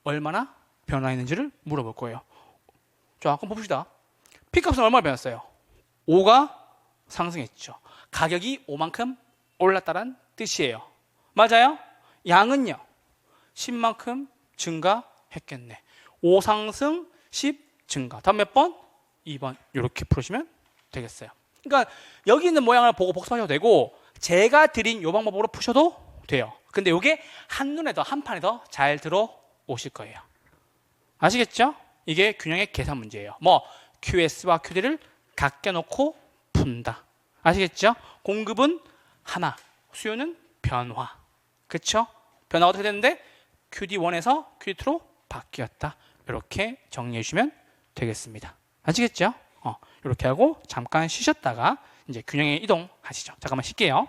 얼마나 변화했는지를 물어볼 거예요. 자, 그럼 봅시다. P값은 얼마나 변했어요? 5가 상승했죠. 가격이 5만큼 올랐다는 뜻이에요. 맞아요? 양은요? 10만큼 증가했겠네. 5 상승, 10 증가. 다음 몇 번? 2번. 이렇게 풀으시면 되겠어요. 그러니까 여기 있는 모양을 보고 복습하셔도 되고 제가 드린 이 방법으로 푸셔도 돼요. 근데 이게 한눈에 더, 한 판에 더 잘 들어오실 거예요. 아시겠죠? 이게 균형의 계산 문제예요. 뭐 QS와 QD를 같게 놓고 푼다. 아시겠죠? 공급은 하나, 수요는 변화. 그렇죠? 변화가 어떻게 됐는데 QD1에서 QD2로 바뀌었다. 이렇게 정리해 주시면 되겠습니다. 아시겠죠? 이렇게 하고 잠깐 쉬셨다가 이제 균형에 이동하시죠. 잠깐만 쉴게요.